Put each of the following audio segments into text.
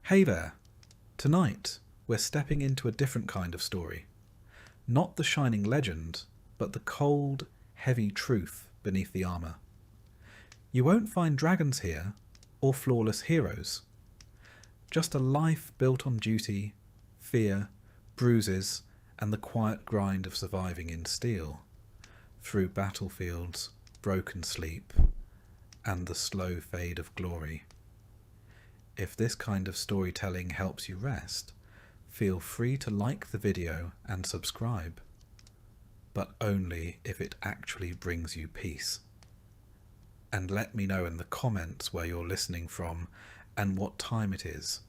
Hey there! Tonight, we're stepping into a different kind of story. Not the shining legend, but the cold, heavy truth beneath the armour. You won't find dragons here, or flawless heroes. Just a life built on duty, fear, bruises, and the quiet grind of surviving in steel, through battlefields, broken sleep, and the slow fade of glory. If this kind of storytelling helps you rest, feel free to like the video and subscribe, but only if it actually brings you peace. And let me know in the comments where you're listening from and what time it is.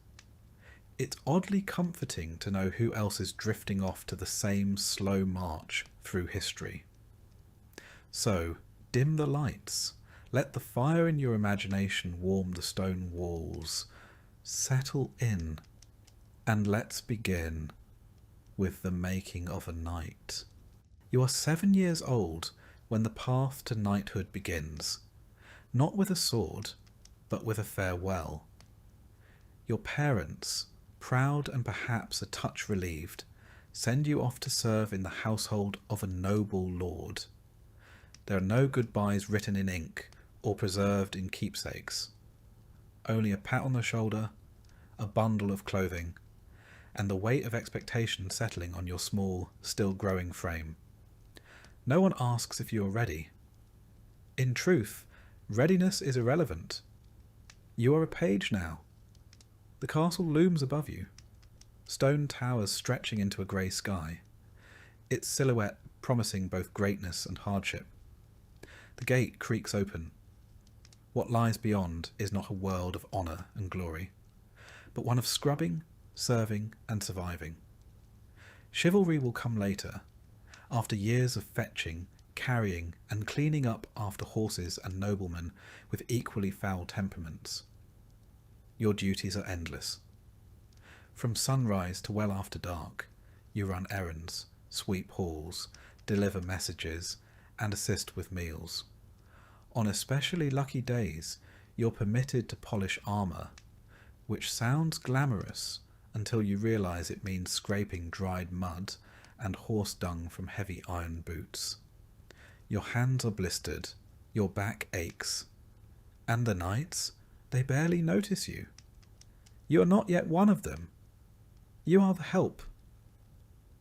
It's oddly comforting to know who else is drifting off to the same slow march through history. So, dim the lights. Let the fire in your imagination warm the stone walls. Settle in, and let's begin with the making of a knight. You are 7 years old when the path to knighthood begins, not with a sword, but with a farewell. Your parents, proud and perhaps a touch relieved, send you off to serve in the household of a noble lord. There are no goodbyes written in ink or preserved in keepsakes. Only a pat on the shoulder, a bundle of clothing, and the weight of expectation settling on your small, still growing frame. No one asks if you are ready. In truth, readiness is irrelevant. You are a page now. The castle looms above you, stone towers stretching into a grey sky, its silhouette promising both greatness and hardship. The gate creaks open. What lies beyond is not a world of honour and glory, but one of scrubbing, serving, and surviving. Chivalry will come later, after years of fetching, carrying, and cleaning up after horses and noblemen with equally foul temperaments. Your duties are endless. From sunrise to well after dark, you run errands, sweep halls, deliver messages, and assist with meals. On especially lucky days, you're permitted to polish armour, which sounds glamorous until you realise it means scraping dried mud and horse dung from heavy iron boots. Your hands are blistered, your back aches, and the knights, they barely notice you. You are not yet one of them. You are the help.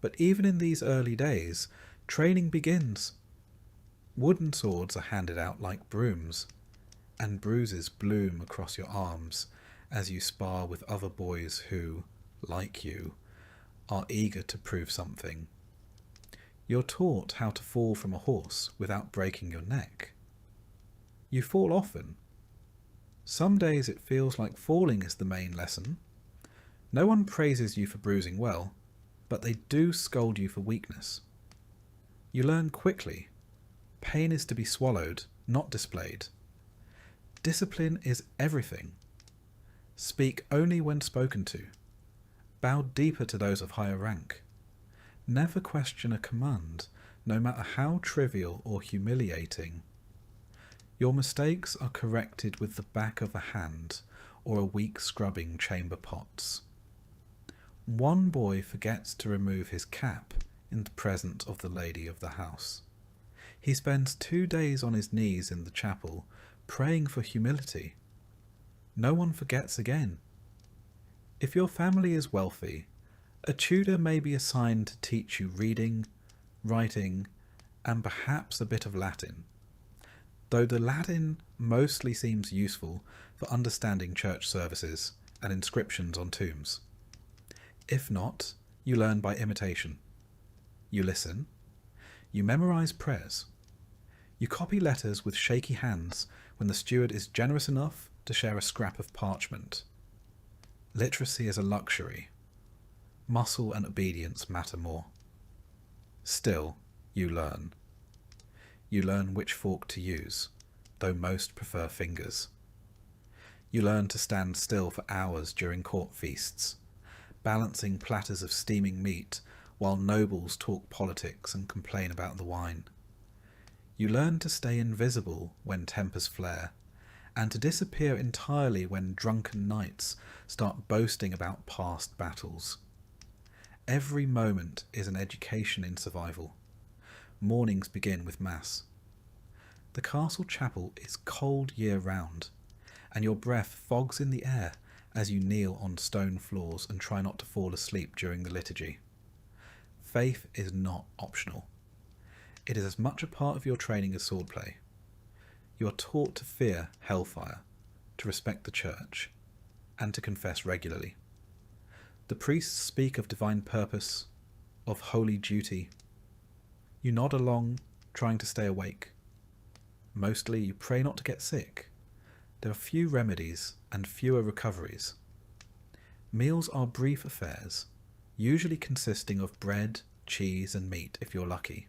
But even in these early days, training begins. Wooden swords are handed out like brooms, and bruises bloom across your arms as you spar with other boys who, like you, are eager to prove something. You're taught how to fall from a horse without breaking your neck. You fall often. Some days it feels like falling is the main lesson. No one praises you for bruising well, but they do scold you for weakness. You learn quickly. Pain is to be swallowed, not displayed. Discipline is everything. Speak only when spoken to. Bow deeper to those of higher rank. Never question a command, no matter how trivial or humiliating. Your mistakes are corrected with the back of a hand or a weak scrubbing chamber pots. One boy forgets to remove his cap in the presence of the lady of the house. He spends 2 days on his knees in the chapel, praying for humility. No one forgets again. If your family is wealthy, a tutor may be assigned to teach you reading, writing, and perhaps a bit of Latin, though the Latin mostly seems useful for understanding church services and inscriptions on tombs. If not, you learn by imitation. You listen. You memorize prayers. You copy letters with shaky hands when the steward is generous enough to share a scrap of parchment. Literacy is a luxury. Muscle and obedience matter more. Still, you learn. You learn which fork to use, though most prefer fingers. You learn to stand still for hours during court feasts, balancing platters of steaming meat while nobles talk politics and complain about the wine. You learn to stay invisible when tempers flare, and to disappear entirely when drunken knights start boasting about past battles. Every moment is an education in survival. Mornings begin with mass. The castle chapel is cold year-round, and your breath fogs in the air as you kneel on stone floors and try not to fall asleep during the liturgy. Faith is not optional. It is as much a part of your training as swordplay. You are taught to fear hellfire, to respect the church, and to confess regularly. The priests speak of divine purpose, of holy duty. You nod along, trying to stay awake. Mostly you pray not to get sick. There are few remedies and fewer recoveries. Meals are brief affairs, usually consisting of bread, cheese and meat if you're lucky.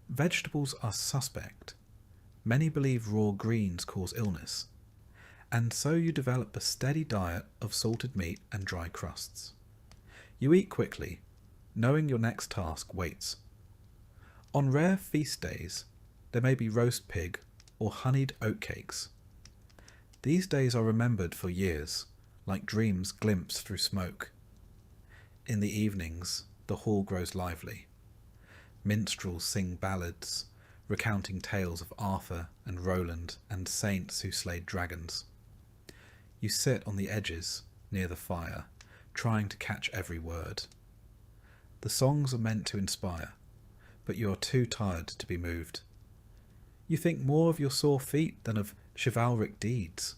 Vegetables are suspect. Many believe raw greens cause illness, and so you develop a steady diet of salted meat and dry crusts. You eat quickly, knowing your next task waits. On rare feast days, there may be roast pig or honeyed oatcakes. These days are remembered for years, like dreams glimpsed through smoke. In the evenings, the hall grows lively. Minstrels sing ballads, recounting tales of Arthur and Roland and saints who slayed dragons. You sit on the edges, near the fire, trying to catch every word. The songs are meant to inspire, but you are too tired to be moved. You think more of your sore feet than of chivalric deeds.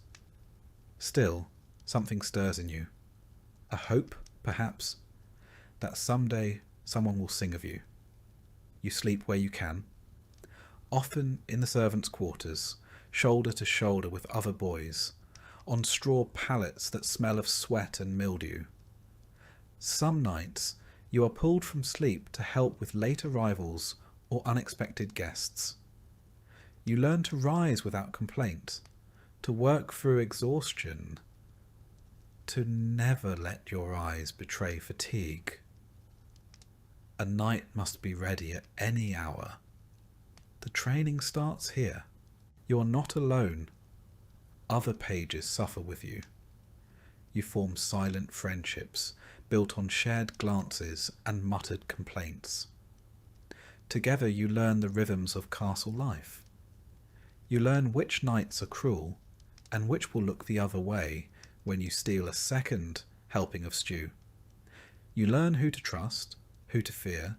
Still, something stirs in you. A hope, perhaps, that someday someone will sing of you. You sleep where you can, often in the servants' quarters, shoulder to shoulder with other boys, on straw pallets that smell of sweat and mildew. Some nights you are pulled from sleep to help with late arrivals or unexpected guests. You learn to rise without complaint, to work through exhaustion, to never let your eyes betray fatigue. A knight must be ready at any hour. The training starts here. You are not alone. Other pages suffer with you. You form silent friendships, built on shared glances and muttered complaints. Together you learn the rhythms of castle life. You learn which knights are cruel, and which will look the other way when you steal a second helping of stew. You learn who to trust, who to fear,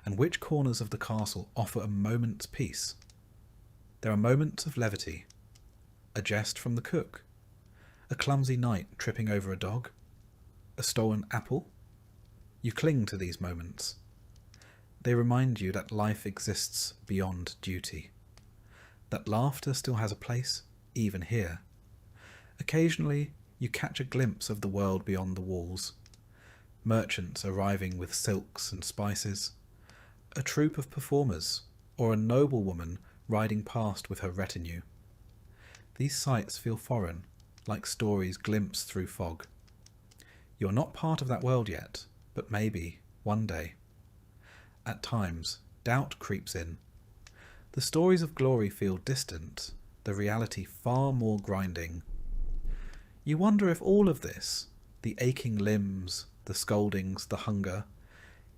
and which corners of the castle offer a moment's peace. There are moments of levity, a jest from the cook, a clumsy knight tripping over a dog, a stolen apple. You cling to these moments. They remind you that life exists beyond duty, that laughter still has a place, even here. Occasionally, you catch a glimpse of the world beyond the walls. Merchants arriving with silks and spices, a troupe of performers, or a noblewoman riding past with her retinue. These sights feel foreign, like stories glimpsed through fog. You're not part of that world yet, but maybe, one day. At times, doubt creeps in. The stories of glory feel distant, the reality far more grinding. You wonder if all of this, the aching limbs, the scoldings, the hunger,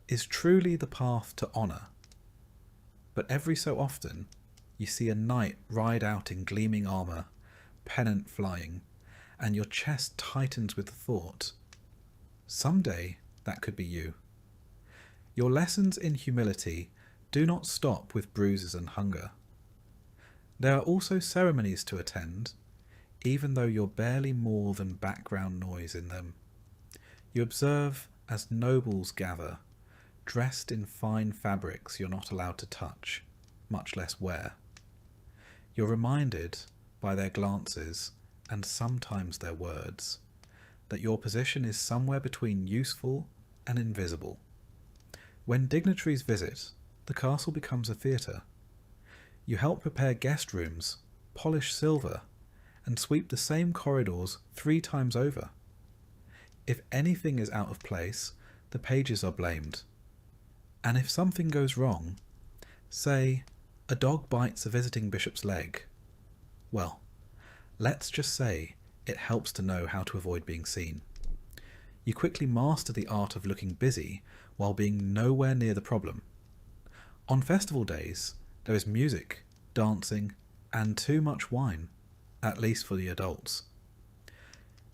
is truly the path to honour. But every so often, you see a knight ride out in gleaming armour, pennant flying, and your chest tightens with the thought, someday that could be you. Your lessons in humility do not stop with bruises and hunger. There are also ceremonies to attend, even though you're barely more than background noise in them. You observe as nobles gather, dressed in fine fabrics you're not allowed to touch, much less wear. You're reminded, by their glances, and sometimes their words, that your position is somewhere between useful and invisible. When dignitaries visit, the castle becomes a theatre. You help prepare guest rooms, polish silver, and sweep the same corridors 3 times over. If anything is out of place, the pages are blamed. And if something goes wrong, say, a dog bites a visiting bishop's leg, well, Let's just say it helps to know how to avoid being seen. You quickly master the art of looking busy while being nowhere near the problem. On festival days, there is music, dancing, and too much wine, at least for the adults.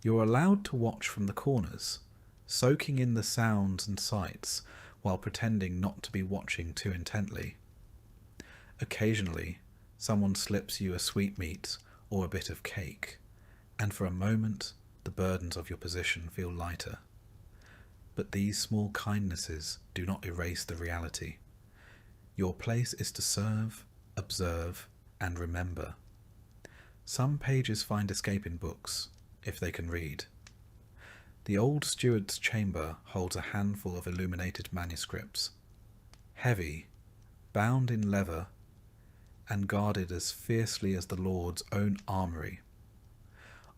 You're allowed to watch from the corners, soaking in the sounds and sights while pretending not to be watching too intently. Occasionally, someone slips you a sweetmeat or a bit of cake, and for a moment the burdens of your position feel lighter. But these small kindnesses do not erase the reality. Your place is to serve, observe, and remember. Some pages find escape in books, if they can read. The old steward's chamber holds a handful of illuminated manuscripts, heavy, bound in leather, and guarded as fiercely as the Lord's own armoury.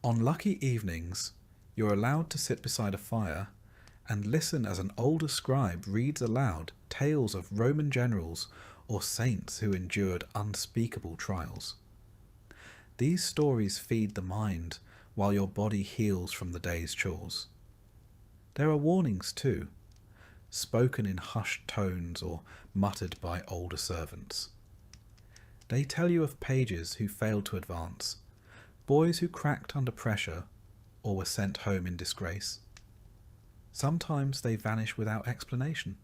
On lucky evenings, you're allowed to sit beside a fire and listen as an older scribe reads aloud tales of Roman generals or saints who endured unspeakable trials. These stories feed the mind while your body heals from the day's chores. There are warnings too, spoken in hushed tones or muttered by older servants. They tell you of pages who failed to advance, boys who cracked under pressure or were sent home in disgrace. Sometimes they vanish without explanation.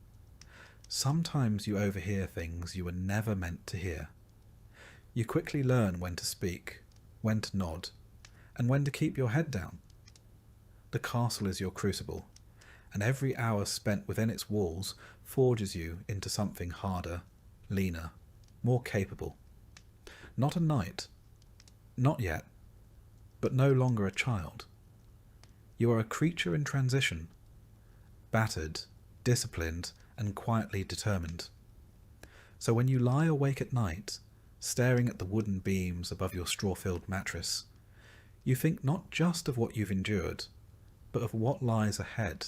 Sometimes you overhear things you were never meant to hear. You quickly learn when to speak, when to nod, and when to keep your head down. The castle is your crucible, and every hour spent within its walls forges you into something harder, leaner, more capable. Not a knight, not yet, but no longer a child. You are a creature in transition, battered, disciplined, and quietly determined. So when you lie awake at night, staring at the wooden beams above your straw-filled mattress, you think not just of what you've endured, but of what lies ahead.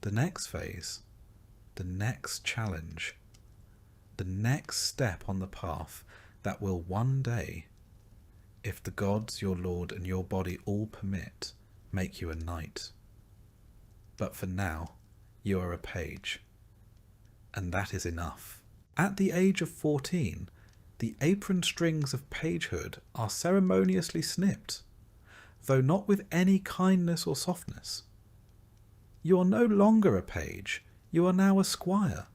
The next phase, the next challenge, the next step on the path that will one day, if the gods, your lord, and your body all permit, make you a knight. But for now, you are a page, and that is enough. At the age of 14, the apron strings of pagehood are ceremoniously snipped, though not with any kindness or softness. You are no longer a page, you are now a squire.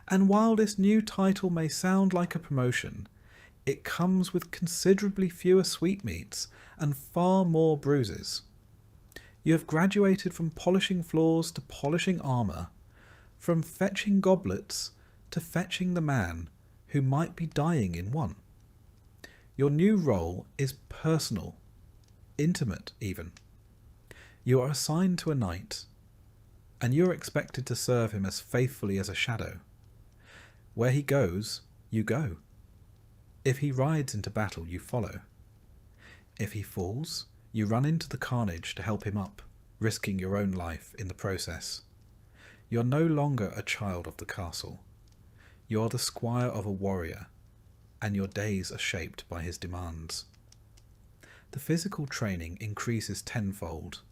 And while this new title may sound like a promotion, it comes with considerably fewer sweetmeats and far more bruises. You have graduated from polishing floors to polishing armour, from fetching goblets to fetching the man who might be dying in one. Your new role is personal, intimate even. You are assigned to a knight, and you are expected to serve him as faithfully as a shadow. Where he goes, you go. If he rides into battle, you follow. If he falls, you run into the carnage to help him up, risking your own life in the process. You're no longer a child of the castle. You're the squire of a warrior, and your days are shaped by his demands. The physical training increases tenfold.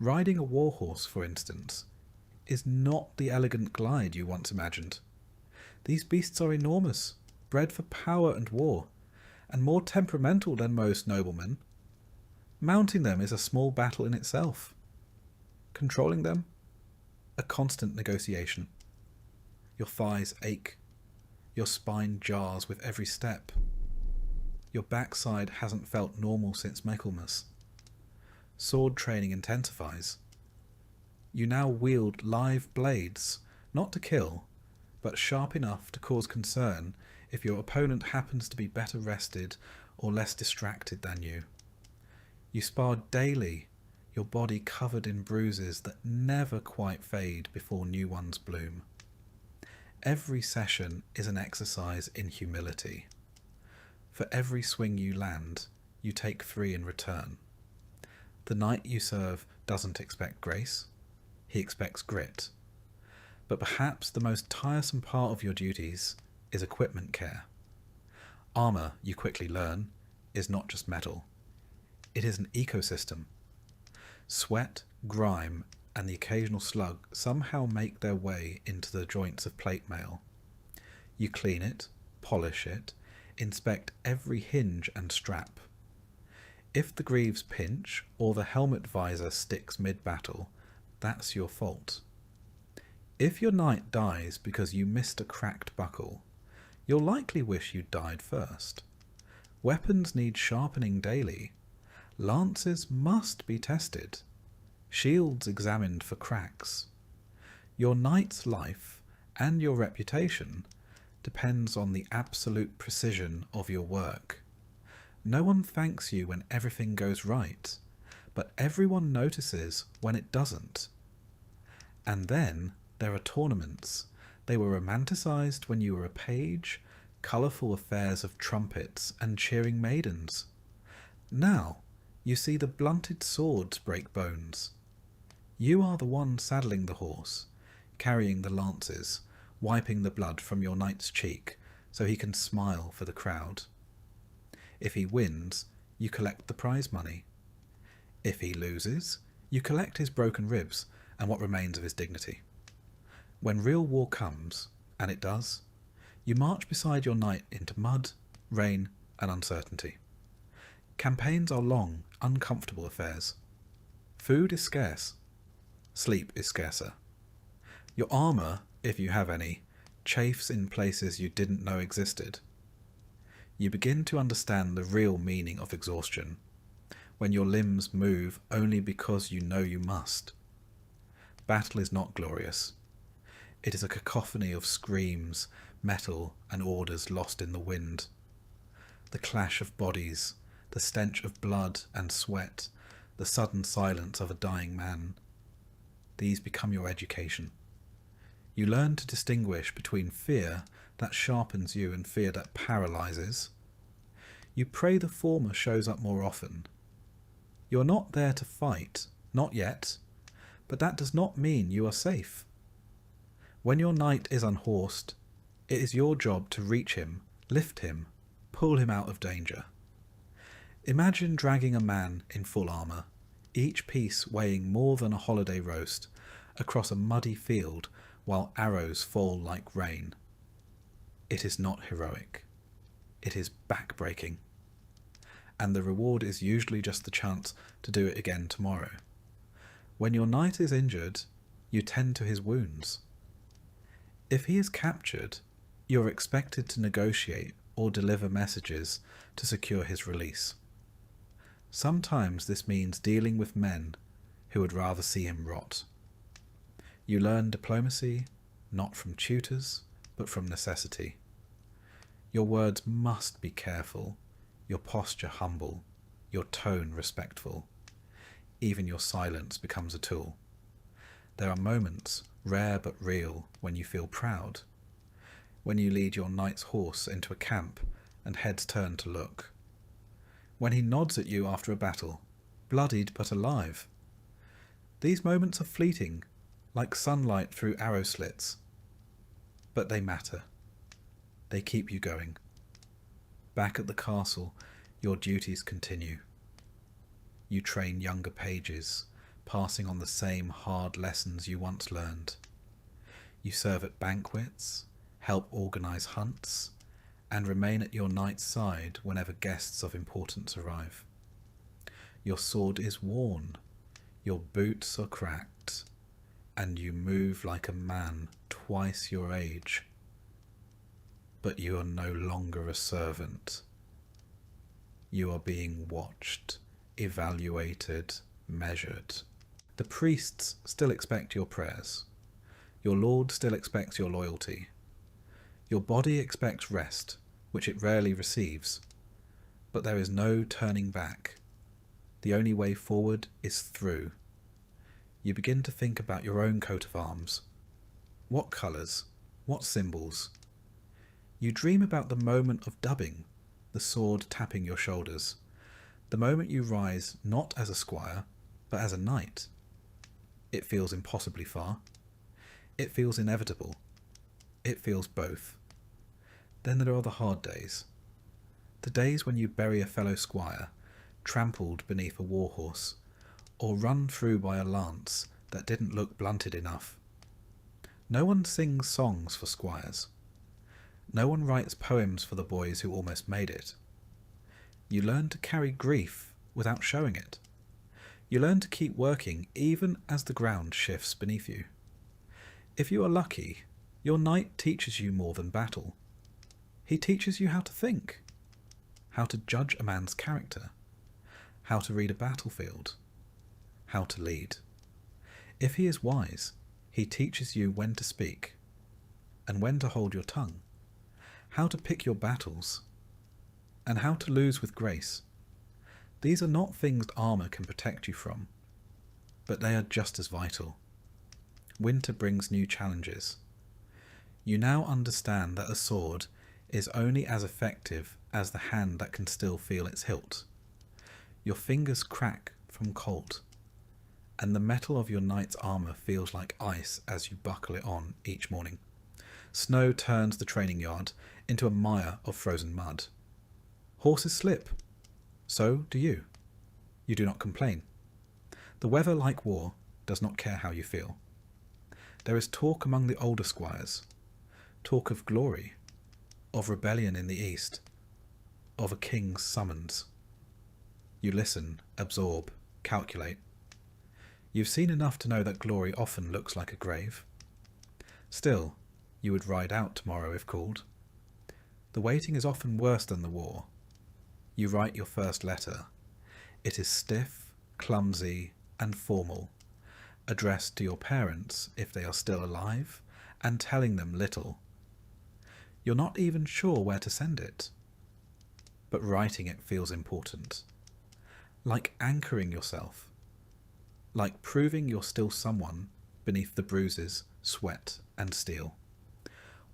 Riding a warhorse, for instance, is not the elegant glide you once imagined. These beasts are enormous, bred for power and war, and more temperamental than most noblemen. Mounting them is a small battle in itself. Controlling them, a constant negotiation. Your thighs ache. Your spine jars with every step. Your backside hasn't felt normal since Michaelmas. Sword training intensifies. You now wield live blades, not to kill, but sharp enough to cause concern if your opponent happens to be better rested or less distracted than you. You spar daily, your body covered in bruises that never quite fade before new ones bloom. Every session is an exercise in humility. For every swing you land, you take 3 in return. The knight you serve doesn't expect grace, he expects grit. But perhaps the most tiresome part of your duties is equipment care. Armour, you quickly learn, is not just metal. It is an ecosystem. Sweat, grime, and the occasional slug somehow make their way into the joints of plate mail. You clean it, polish it, inspect every hinge and strap. If the greaves pinch or the helmet visor sticks mid-battle, that's your fault. If your knight dies because you missed a cracked buckle, you'll likely wish you'd died first. Weapons need sharpening daily. Lances must be tested. Shields examined for cracks. Your knight's life and your reputation depends on the absolute precision of your work. No one thanks you when everything goes right, but everyone notices when it doesn't. And then there are tournaments. They were romanticised when you were a page, colourful affairs of trumpets and cheering maidens. Now you see the blunted swords break bones. You are the one saddling the horse, carrying the lances, wiping the blood from your knight's cheek so he can smile for the crowd. If he wins, you collect the prize money. If he loses, you collect his broken ribs and what remains of his dignity. When real war comes, and it does, you march beside your knight into mud, rain, and uncertainty. Campaigns are long, uncomfortable affairs. Food is scarce. Sleep is scarcer. Your armour, if you have any, chafes in places you didn't know existed. You begin to understand the real meaning of exhaustion, when your limbs move only because you know you must. Battle is not glorious. It is a cacophony of screams, metal, and orders lost in the wind. The clash of bodies, the stench of blood and sweat, the sudden silence of a dying man. These become your education. You learn to distinguish between fear that sharpens you and fear that paralyzes. You pray the former shows up more often. You're not there to fight, not yet, but that does not mean you are safe. When your knight is unhorsed, it is your job to reach him, lift him, pull him out of danger. Imagine dragging a man in full armour, each piece weighing more than a holiday roast, across a muddy field while arrows fall like rain. It is not heroic. It is back-breaking. And the reward is usually just the chance to do it again tomorrow. When your knight is injured, you tend to his wounds. If he is captured, you're expected to negotiate or deliver messages to secure his release. Sometimes this means dealing with men who would rather see him rot. You learn diplomacy, not from tutors, but from necessity. Your words must be careful, your posture humble, your tone respectful. Even your silence becomes a tool. There are moments, rare but real, when you feel proud. When you lead your knight's horse into a camp and heads turn to look. When he nods at you after a battle, bloodied but alive. These moments are fleeting, like sunlight through arrow slits. But they matter. They keep you going. Back at the castle, your duties continue. You train younger pages, passing on the same hard lessons you once learned. You serve at banquets, help organise hunts, and remain at your knight's side whenever guests of importance arrive. Your sword is worn, your boots are cracked, and you move like a man twice your age. But you are no longer a servant. You are being watched, evaluated, measured. The priests still expect your prayers. Your lord still expects your loyalty. Your body expects rest, which it rarely receives. But there is no turning back. The only way forward is through. You begin to think about your own coat of arms. What colours? What symbols? You dream about the moment of dubbing, the sword tapping your shoulders, the moment you rise not as a squire, but as a knight. It feels impossibly far. It feels inevitable. It feels both. Then there are the hard days. The days when you bury a fellow squire, trampled beneath a warhorse, or run through by a lance that didn't look blunted enough. No one sings songs for squires. No one writes poems for the boys who almost made it. You learn to carry grief without showing it. You learn to keep working even as the ground shifts beneath you. If you are lucky, your knight teaches you more than battle. He teaches you how to think, how to judge a man's character, how to read a battlefield, how to lead. If he is wise, he teaches you when to speak and when to hold your tongue, how to pick your battles, and how to lose with grace. These are not things armour can protect you from, but they are just as vital. Winter brings new challenges. You now understand that a sword is only as effective as the hand that can still feel its hilt. Your fingers crack from cold, and the metal of your knight's armour feels like ice as you buckle it on each morning. Snow turns the training yard into a mire of frozen mud. Horses slip. So do you. You do not complain. The weather, like war, does not care how you feel. There is talk among the older squires, talk of glory, of rebellion in the east, of a king's summons. You listen, absorb, calculate. You've seen enough to know that glory often looks like a grave. Still, you would ride out tomorrow if called. The waiting is often worse than the war. You write your first letter. It is stiff, clumsy, and formal, addressed to your parents if they are still alive, and telling them little. You're not even sure where to send it, but writing it feels important. Like anchoring yourself, like proving you're still someone beneath the bruises, sweat, and steel.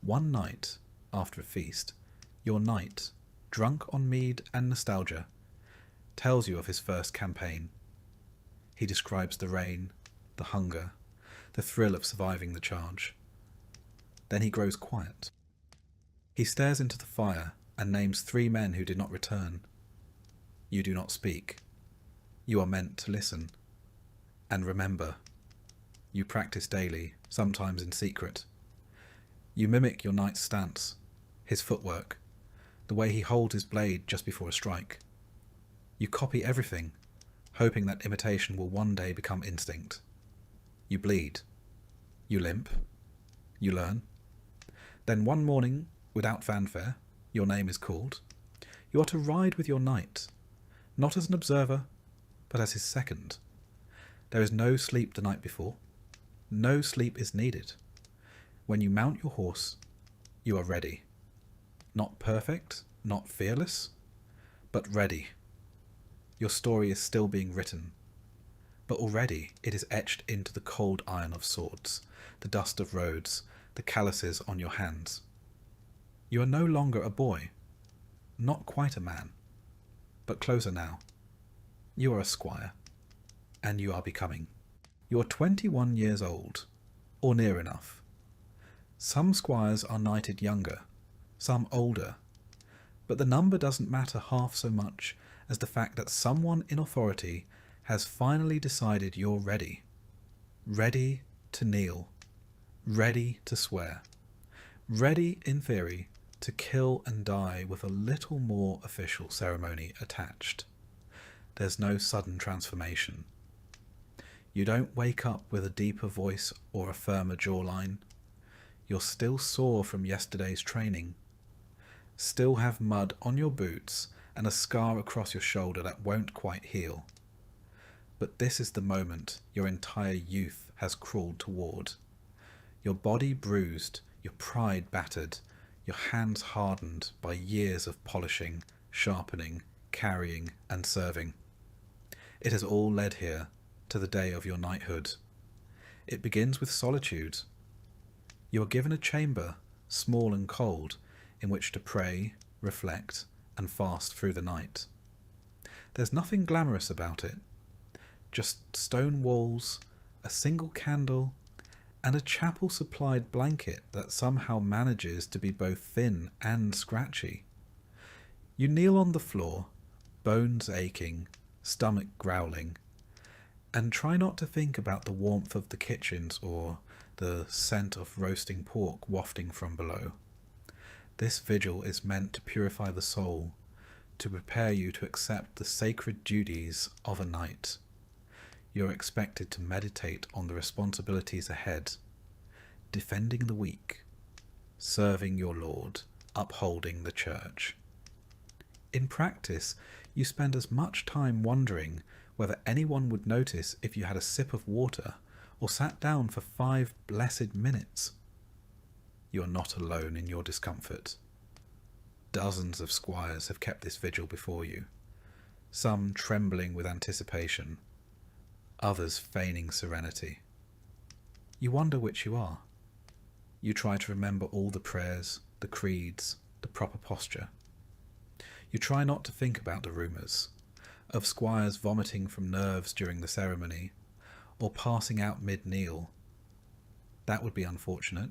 One night, after a feast, your knight, drunk on mead and nostalgia, tells you of his first campaign. He describes the rain, the hunger, the thrill of surviving the charge. Then he grows quiet. He stares into the fire and names 3 men who did not return. You do not speak. You are meant to listen. And remember, you practice daily, sometimes in secret. You mimic your knight's stance, his footwork, the way he holds his blade just before a strike. You copy everything, hoping that imitation will one day become instinct. You bleed. You limp. You learn. Then one morning, without fanfare, your name is called. You are to ride with your knight, not as an observer, but as his second. There is no sleep the night before. No sleep is needed. When you mount your horse, you are ready. Not perfect, not fearless, but ready. Your story is still being written, but already it is etched into the cold iron of swords, the dust of roads, the calluses on your hands. You are no longer a boy, not quite a man, but closer now. You are a squire, and you are becoming. You are 21 years old, or near enough. Some squires are knighted younger, some older, but the number doesn't matter half so much as the fact that someone in authority has finally decided you're ready. Ready to kneel. Ready to swear. Ready, in theory, to kill and die with a little more official ceremony attached. There's no sudden transformation. You don't wake up with a deeper voice or a firmer jawline. You're still sore from yesterday's training. Still have mud on your boots and a scar across your shoulder that won't quite heal. But this is the moment your entire youth has crawled toward. Your body bruised, your pride battered, your hands hardened by years of polishing, sharpening, carrying, and serving. It has all led here, to the day of your knighthood. It begins with solitude. You are given a chamber, small and cold, in which to pray, reflect, and fast through the night. There's nothing glamorous about it. Just stone walls, a single candle, and a chapel-supplied blanket that somehow manages to be both thin and scratchy. You kneel on the floor, bones aching, stomach growling, and try not to think about the warmth of the kitchens or the scent of roasting pork wafting from below. This vigil is meant to purify the soul, to prepare you to accept the sacred duties of a knight. You're expected to meditate on the responsibilities ahead, defending the weak, serving your Lord, upholding the church. In practice, you spend as much time wondering whether anyone would notice if you had a sip of water or sat down for 5 blessed minutes. You are not alone in your discomfort. Dozens of squires have kept this vigil before you, some trembling with anticipation, others feigning serenity. You wonder which you are. You try to remember all the prayers, the creeds, the proper posture. You try not to think about the rumours of squires vomiting from nerves during the ceremony, or passing out mid-kneel. That would be unfortunate.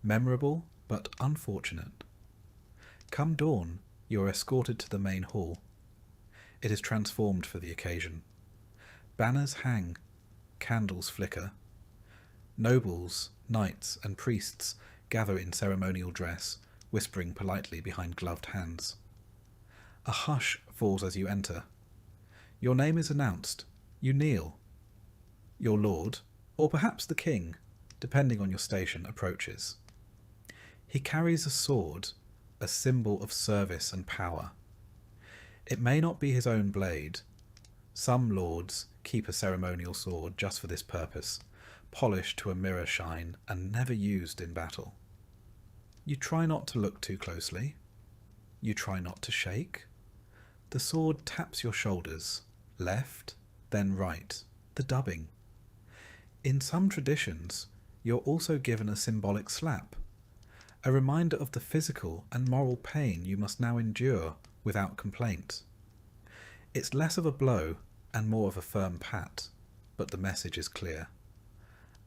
Memorable, but unfortunate. Come dawn, you are escorted to the main hall. It is transformed for the occasion. Banners hang, candles flicker. Nobles, knights, and priests gather in ceremonial dress, whispering politely behind gloved hands. A hush falls as you enter. Your name is announced. You kneel. Your lord, or perhaps the king, depending on your station, approaches. He carries a sword, a symbol of service and power. It may not be his own blade. Some lords keep a ceremonial sword just for this purpose, polished to a mirror shine and never used in battle. You try not to look too closely. You try not to shake. The sword taps your shoulders, left, then right, the dubbing. In some traditions, you're also given a symbolic slap, a reminder of the physical and moral pain you must now endure without complaint. It's less of a blow and more of a firm pat, but the message is clear.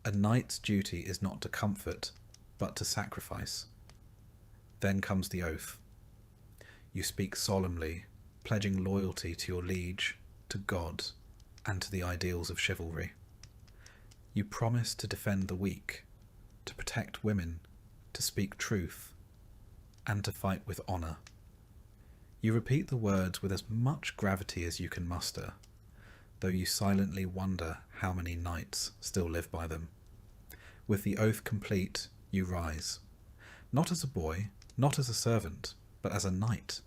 A knight's duty is not to comfort, but to sacrifice. Then comes the oath. You speak solemnly, pledging loyalty to your liege, to God, and to the ideals of chivalry. You promise to defend the weak, to protect women, to speak truth, and to fight with honour. You repeat the words with as much gravity as you can muster, though you silently wonder how many knights still live by them. With the oath complete, you rise, not as a boy, not as a servant, but as a knight.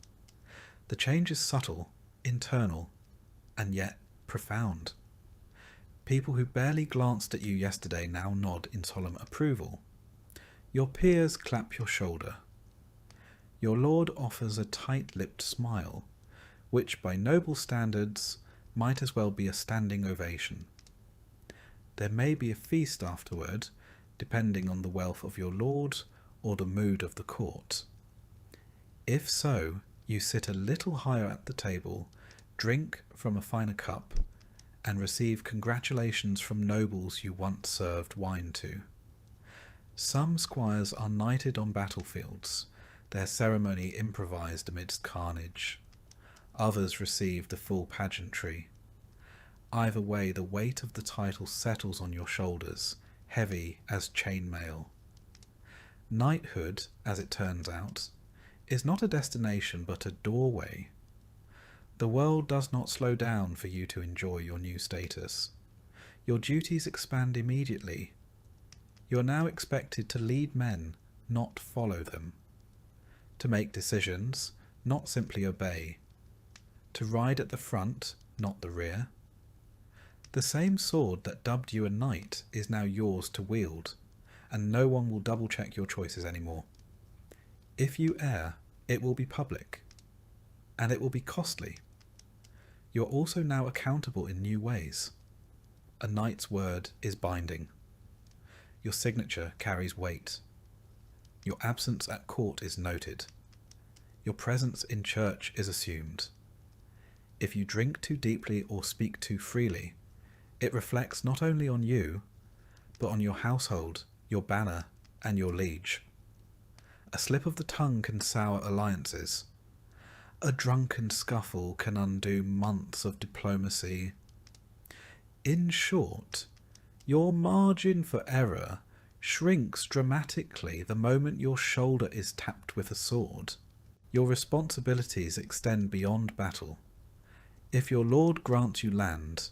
The change is subtle, internal, and yet profound. People who barely glanced at you yesterday now nod in solemn approval. Your peers clap your shoulder. Your lord offers a tight-lipped smile, which by noble standards might as well be a standing ovation. There may be a feast afterward, depending on the wealth of your lord or the mood of the court. If so, you sit a little higher at the table, drink from a finer cup, and receive congratulations from nobles you once served wine to. Some squires are knighted on battlefields, their ceremony improvised amidst carnage. Others receive the full pageantry. Either way, the weight of the title settles on your shoulders, heavy as chainmail. Knighthood, as it turns out, is not a destination but a doorway. The world does not slow down for you to enjoy your new status. Your duties expand immediately. You are now expected to lead men, not follow them. To make decisions, not simply obey. To ride at the front, not the rear. The same sword that dubbed you a knight is now yours to wield, and no one will double-check your choices anymore. If you err, it will be public, and it will be costly. You're also now accountable in new ways. A knight's word is binding. Your signature carries weight. Your absence at court is noted. Your presence in church is assumed. If you drink too deeply or speak too freely, it reflects not only on you, but on your household, your banner, and your liege. A slip of the tongue can sour alliances. A drunken scuffle can undo months of diplomacy. In short, your margin for error shrinks dramatically the moment your shoulder is tapped with a sword. Your responsibilities extend beyond battle. If your lord grants you land,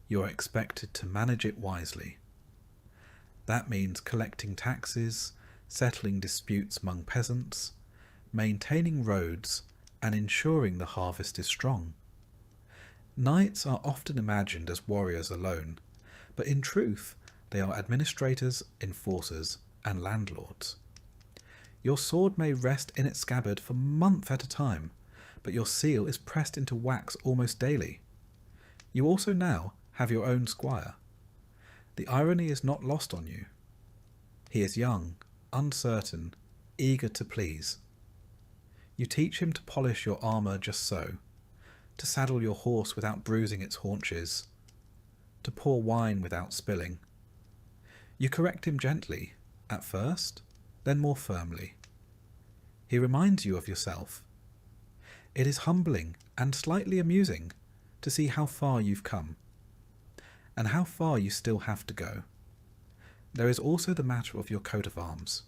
you are expected to manage it wisely. That means collecting taxes, settling disputes among peasants, maintaining roads, and ensuring the harvest is strong. Knights are often imagined as warriors alone, but in truth they are administrators, enforcers, and landlords. Your sword may rest in its scabbard for months at a time, but your seal is pressed into wax almost daily. You also now have your own squire. The irony is not lost on you. He is young, uncertain, eager to please. You teach him to polish your armour just so, to saddle your horse without bruising its haunches, to pour wine without spilling. You correct him gently, at first, then more firmly. He reminds you of yourself. It is humbling and slightly amusing to see how far you've come, and how far you still have to go. There is also the matter of your coat of arms.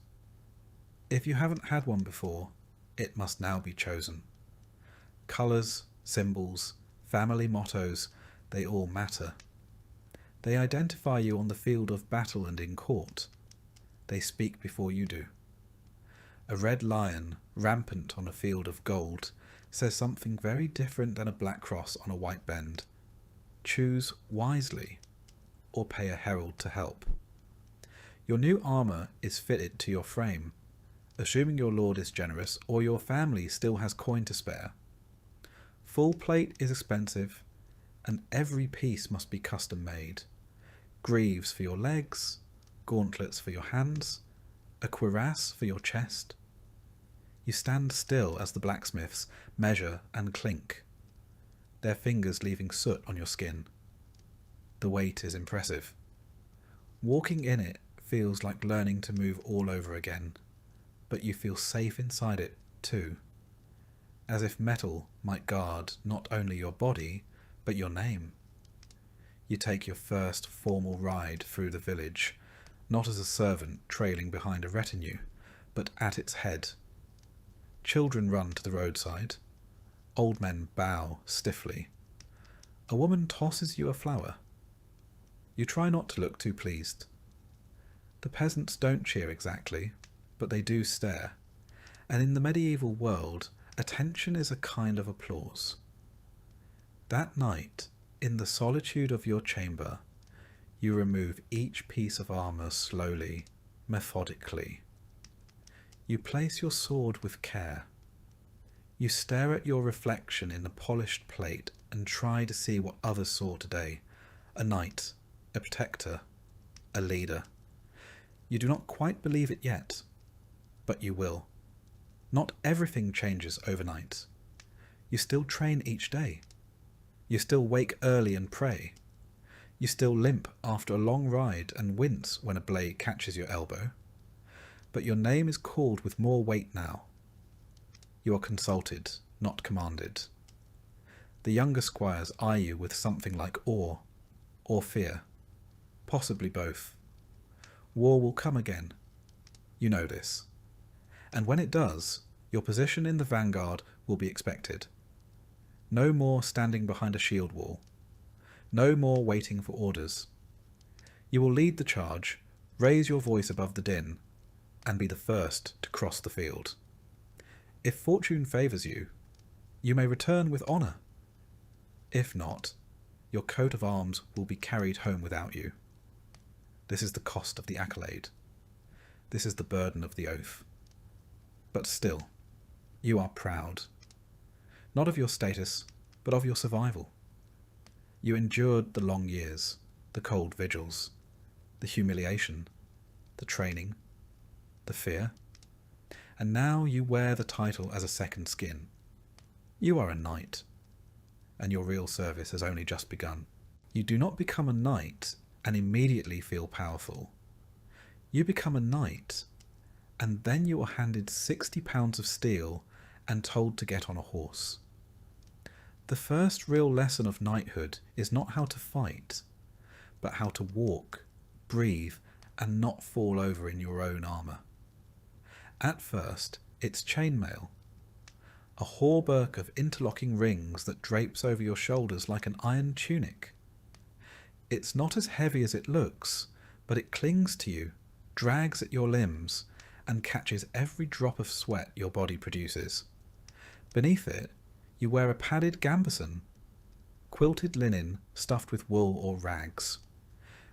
If you haven't had one before, it must now be chosen. Colours, symbols, family mottos, they all matter. They identify you on the field of battle and in court. They speak before you do. A red lion, rampant on a field of gold, says something very different than a black cross on a white bend. Choose wisely, or pay a herald to help. Your new armour is fitted to your frame, assuming your lord is generous or your family still has coin to spare. Full plate is expensive, and every piece must be custom made. Greaves for your legs, gauntlets for your hands, a cuirass for your chest. You stand still as the blacksmiths measure and clink, their fingers leaving soot on your skin. The weight is impressive. Walking in it feels like learning to move all over again, but you feel safe inside it too, as if metal might guard not only your body, but your name. You take your first formal ride through the village, not as a servant trailing behind a retinue, but at its head. Children run to the roadside. Old men bow stiffly. A woman tosses you a flower. You try not to look too pleased. The peasants don't cheer exactly, but they do stare, and in the medieval world, attention is a kind of applause. That night, in the solitude of your chamber, you remove each piece of armour slowly, methodically. You place your sword with care. You stare at your reflection in the polished plate and try to see what others saw today. A knight, a protector, a leader. You do not quite believe it yet, but you will. Not everything changes overnight. You still train each day. You still wake early and pray. You still limp after a long ride and wince when a blade catches your elbow. But your name is called with more weight now. You are consulted, not commanded. The younger squires eye you with something like awe or fear, possibly both. War will come again. You know this. And when it does, your position in the vanguard will be expected. No more standing behind a shield wall. No more waiting for orders. You will lead the charge, raise your voice above the din, and be the first to cross the field. If fortune favours you, you may return with honour. If not, your coat of arms will be carried home without you. This is the cost of the accolade. This is the burden of the oath. But still, you are proud. Not of your status, but of your survival. You endured the long years, the cold vigils, the humiliation, the training, the fear, and now you wear the title as a second skin. You are a knight, and your real service has only just begun. You do not become a knight and immediately feel powerful. You become a knight, and then you are handed 60 pounds of steel and told to get on a horse. The first real lesson of knighthood is not how to fight, but how to walk, breathe, and not fall over in your own armour. At first, it's chainmail, a hauberk of interlocking rings that drapes over your shoulders like an iron tunic. It's not as heavy as it looks, but it clings to you, drags at your limbs, and catches every drop of sweat your body produces. Beneath it, you wear a padded gambeson, quilted linen stuffed with wool or rags,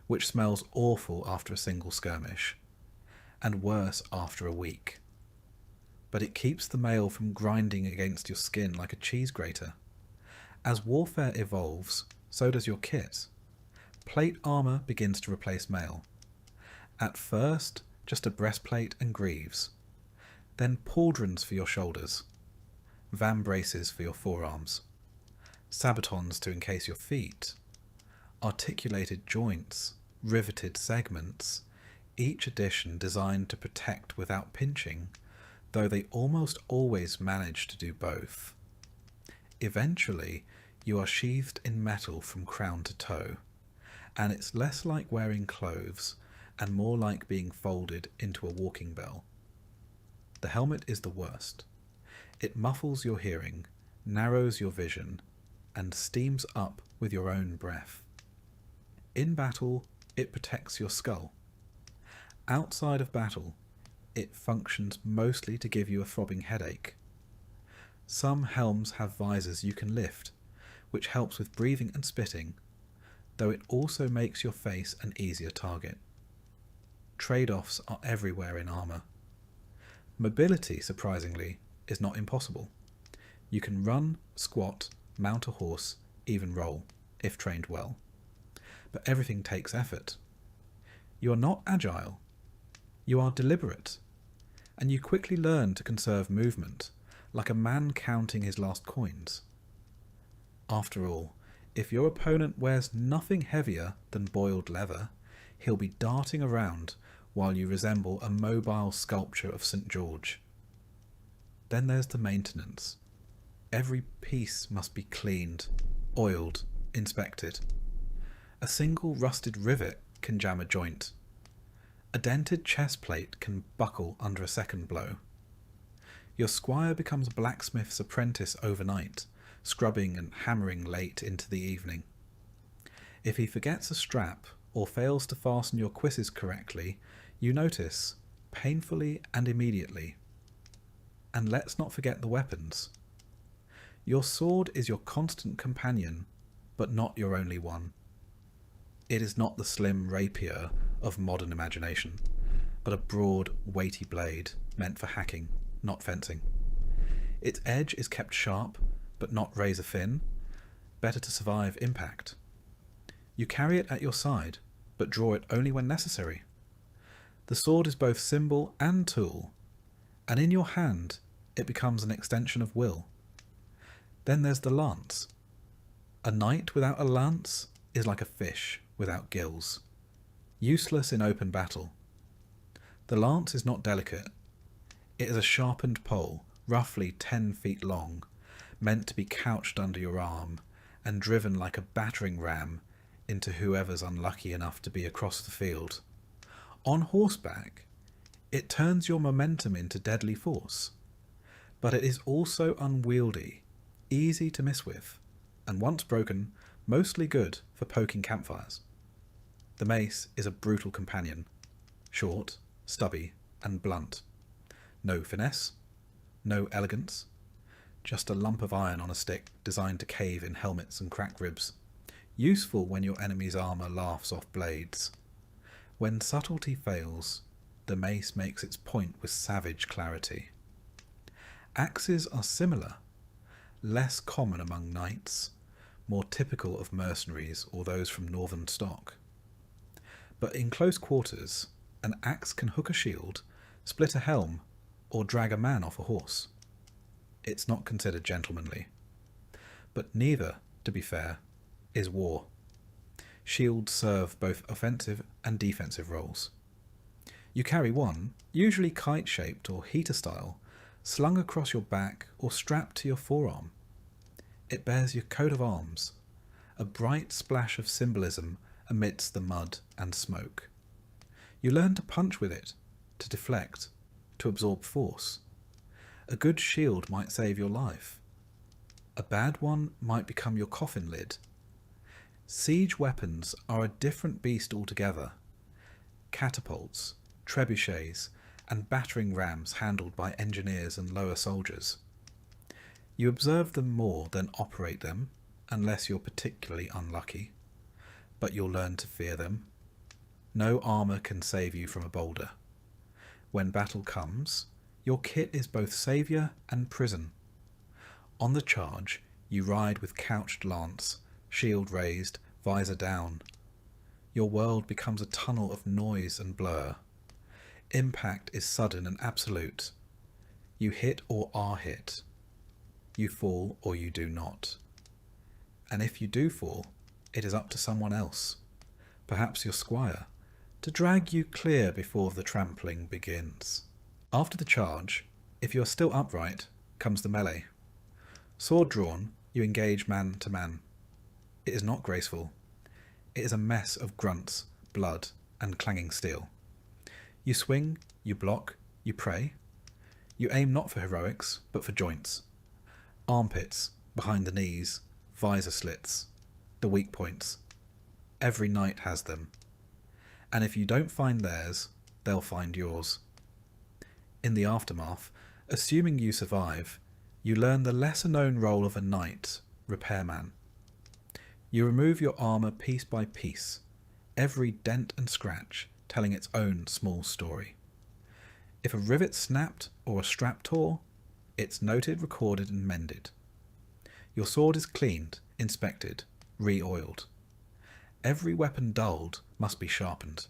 which smells awful after a single skirmish, and worse after a week. But it keeps the mail from grinding against your skin like a cheese grater. As warfare evolves, so does your kit. Plate armour begins to replace mail. At first, just a breastplate and greaves, then pauldrons for your shoulders, vambraces for your forearms, sabatons to encase your feet, articulated joints, riveted segments, each addition designed to protect without pinching, though they almost always manage to do both. Eventually, you are sheathed in metal from crown to toe, and it's less like wearing clothes and more like being folded into a walking bell. The helmet is the worst. It muffles your hearing, narrows your vision, and steams up with your own breath. In battle, it protects your skull. Outside of battle, it functions mostly to give you a throbbing headache. Some helms have visors you can lift, which helps with breathing and spitting, though it also makes your face an easier target. Trade-offs are everywhere in armour. Mobility, surprisingly, is not impossible. You can run, squat, mount a horse, even roll, if trained well. But everything takes effort. You are not agile. You are deliberate, and you quickly learn to conserve movement, like a man counting his last coins. After all, if your opponent wears nothing heavier than boiled leather, he'll be darting around while you resemble a mobile sculpture of St. George. Then there's the maintenance. Every piece must be cleaned, oiled, inspected. A single rusted rivet can jam a joint. A dented chest plate can buckle under a second blow. Your squire becomes a blacksmith's apprentice overnight, scrubbing and hammering late into the evening. If he forgets a strap or fails to fasten your cuisses correctly, you notice, painfully and immediately. And let's not forget the weapons. Your sword is your constant companion, but not your only one. It is not the slim rapier of modern imagination, but a broad, weighty blade meant for hacking, not fencing. Its edge is kept sharp, but not razor thin, better to survive impact. You carry it at your side, but draw it only when necessary. The sword is both symbol and tool, and in your hand it becomes an extension of will. Then there's the lance. A knight without a lance is like a fish without gills, useless in open battle. The lance is not delicate. It is a sharpened pole, roughly 10 feet long, meant to be couched under your arm and driven like a battering ram into whoever's unlucky enough to be across the field. On horseback, it turns your momentum into deadly force, but it is also unwieldy, easy to miss with, and once broken, mostly good for poking campfires. The mace is a brutal companion, short, stubby, and blunt. No finesse, no elegance, just a lump of iron on a stick designed to cave in helmets and crack ribs. Useful when your enemy's armour laughs off blades. When subtlety fails, the mace makes its point with savage clarity. Axes are similar, less common among knights, more typical of mercenaries or those from northern stock. But in close quarters, an axe can hook a shield, split a helm, or drag a man off a horse. It's not considered gentlemanly. But neither, to be fair, is war. Shields serve both offensive and defensive roles. You carry one, usually kite-shaped or heater style, slung across your back or strapped to your forearm. It bears your coat of arms, a bright splash of symbolism amidst the mud and smoke. You learn to punch with it, to deflect, to absorb force. A good shield might save your life. A bad one might become your coffin lid. Siege weapons are a different beast altogether. Catapults, trebuchets, and battering rams handled by engineers and lower soldiers. You observe them more than operate them, unless you're particularly unlucky, but you'll learn to fear them. No armour can save you from a boulder. When battle comes, your kit is both saviour and prison. On the charge, you ride with couched lance, shield raised, visor down. Your world becomes a tunnel of noise and blur. Impact is sudden and absolute. You hit or are hit. You fall or you do not. And if you do fall, it is up to someone else, perhaps your squire, to drag you clear before the trampling begins. After the charge, if you are still upright, comes the melee. Sword drawn, you engage man to man. It is not graceful. It is a mess of grunts, blood, and clanging steel. You swing, you block, you pray. You aim not for heroics, but for joints. Armpits, behind the knees, visor slits, the weak points. Every knight has them. And if you don't find theirs, they'll find yours. In the aftermath, assuming you survive, you learn the lesser-known role of a knight, repairman. You remove your armour piece by piece, every dent and scratch telling its own small story. If a rivet snapped or a strap tore, it's noted, recorded and mended. Your sword is cleaned, inspected, re-oiled. Every weapon dulled must be sharpened.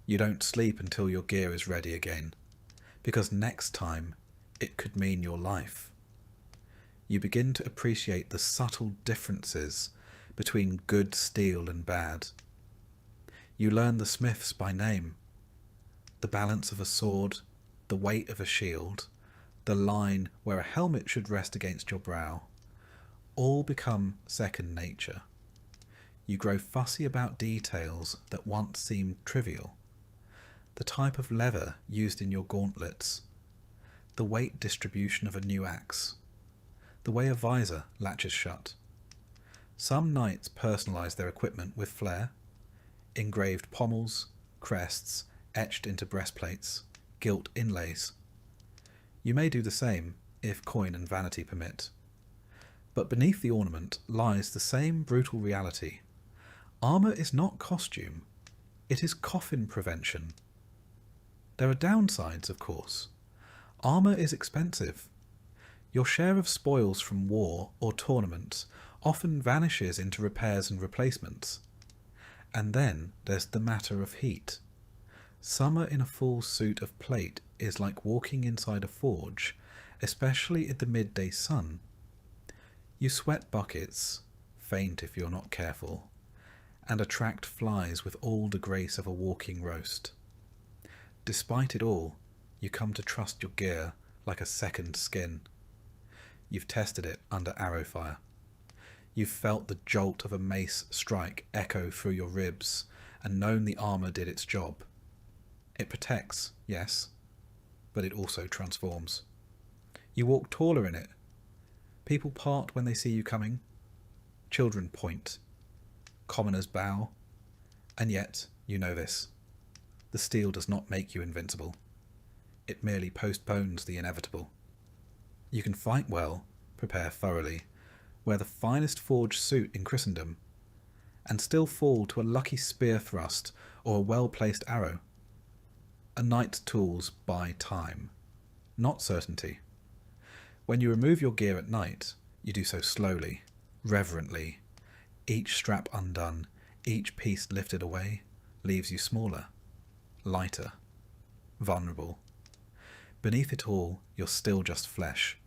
You don't sleep until your gear is ready again, because next time it could mean your life. You begin to appreciate the subtle differences between good steel and bad. You learn the smiths by name, the balance of a sword, the weight of a shield, the line where a helmet should rest against your brow, all become second nature. You grow fussy about details that once seemed trivial. The type of leather used in your gauntlets, the weight distribution of a new axe, the way a visor latches shut. Some knights personalise their equipment with flair, engraved pommels, crests, etched into breastplates, gilt inlays. You may do the same, if coin and vanity permit. But beneath the ornament lies the same brutal reality. Armour is not costume, it is coffin prevention. There are downsides, of course. Armour is expensive. Your share of spoils from war or tournaments often vanishes into repairs and replacements. And then there's the matter of heat. Summer in a full suit of plate is like walking inside a forge, especially in the midday sun. You sweat buckets, faint if you're not careful, and attract flies with all the grace of a walking roast. Despite it all, you come to trust your gear like a second skin. You've tested it under arrow fire. You've felt the jolt of a mace strike echo through your ribs and known the armour did its job. It protects, yes, but it also transforms. You walk taller in it. People part when they see you coming. Children point. Commoners bow. And yet, you know this. The steel does not make you invincible. It merely postpones the inevitable. You can fight well, prepare thoroughly, wear the finest forged suit in Christendom, and still fall to a lucky spear thrust or a well-placed arrow. A knight's tools buy time, not certainty. When you remove your gear at night, you do so slowly, reverently. Each strap undone, each piece lifted away, leaves you smaller, lighter, vulnerable. Beneath it all, you're still just flesh,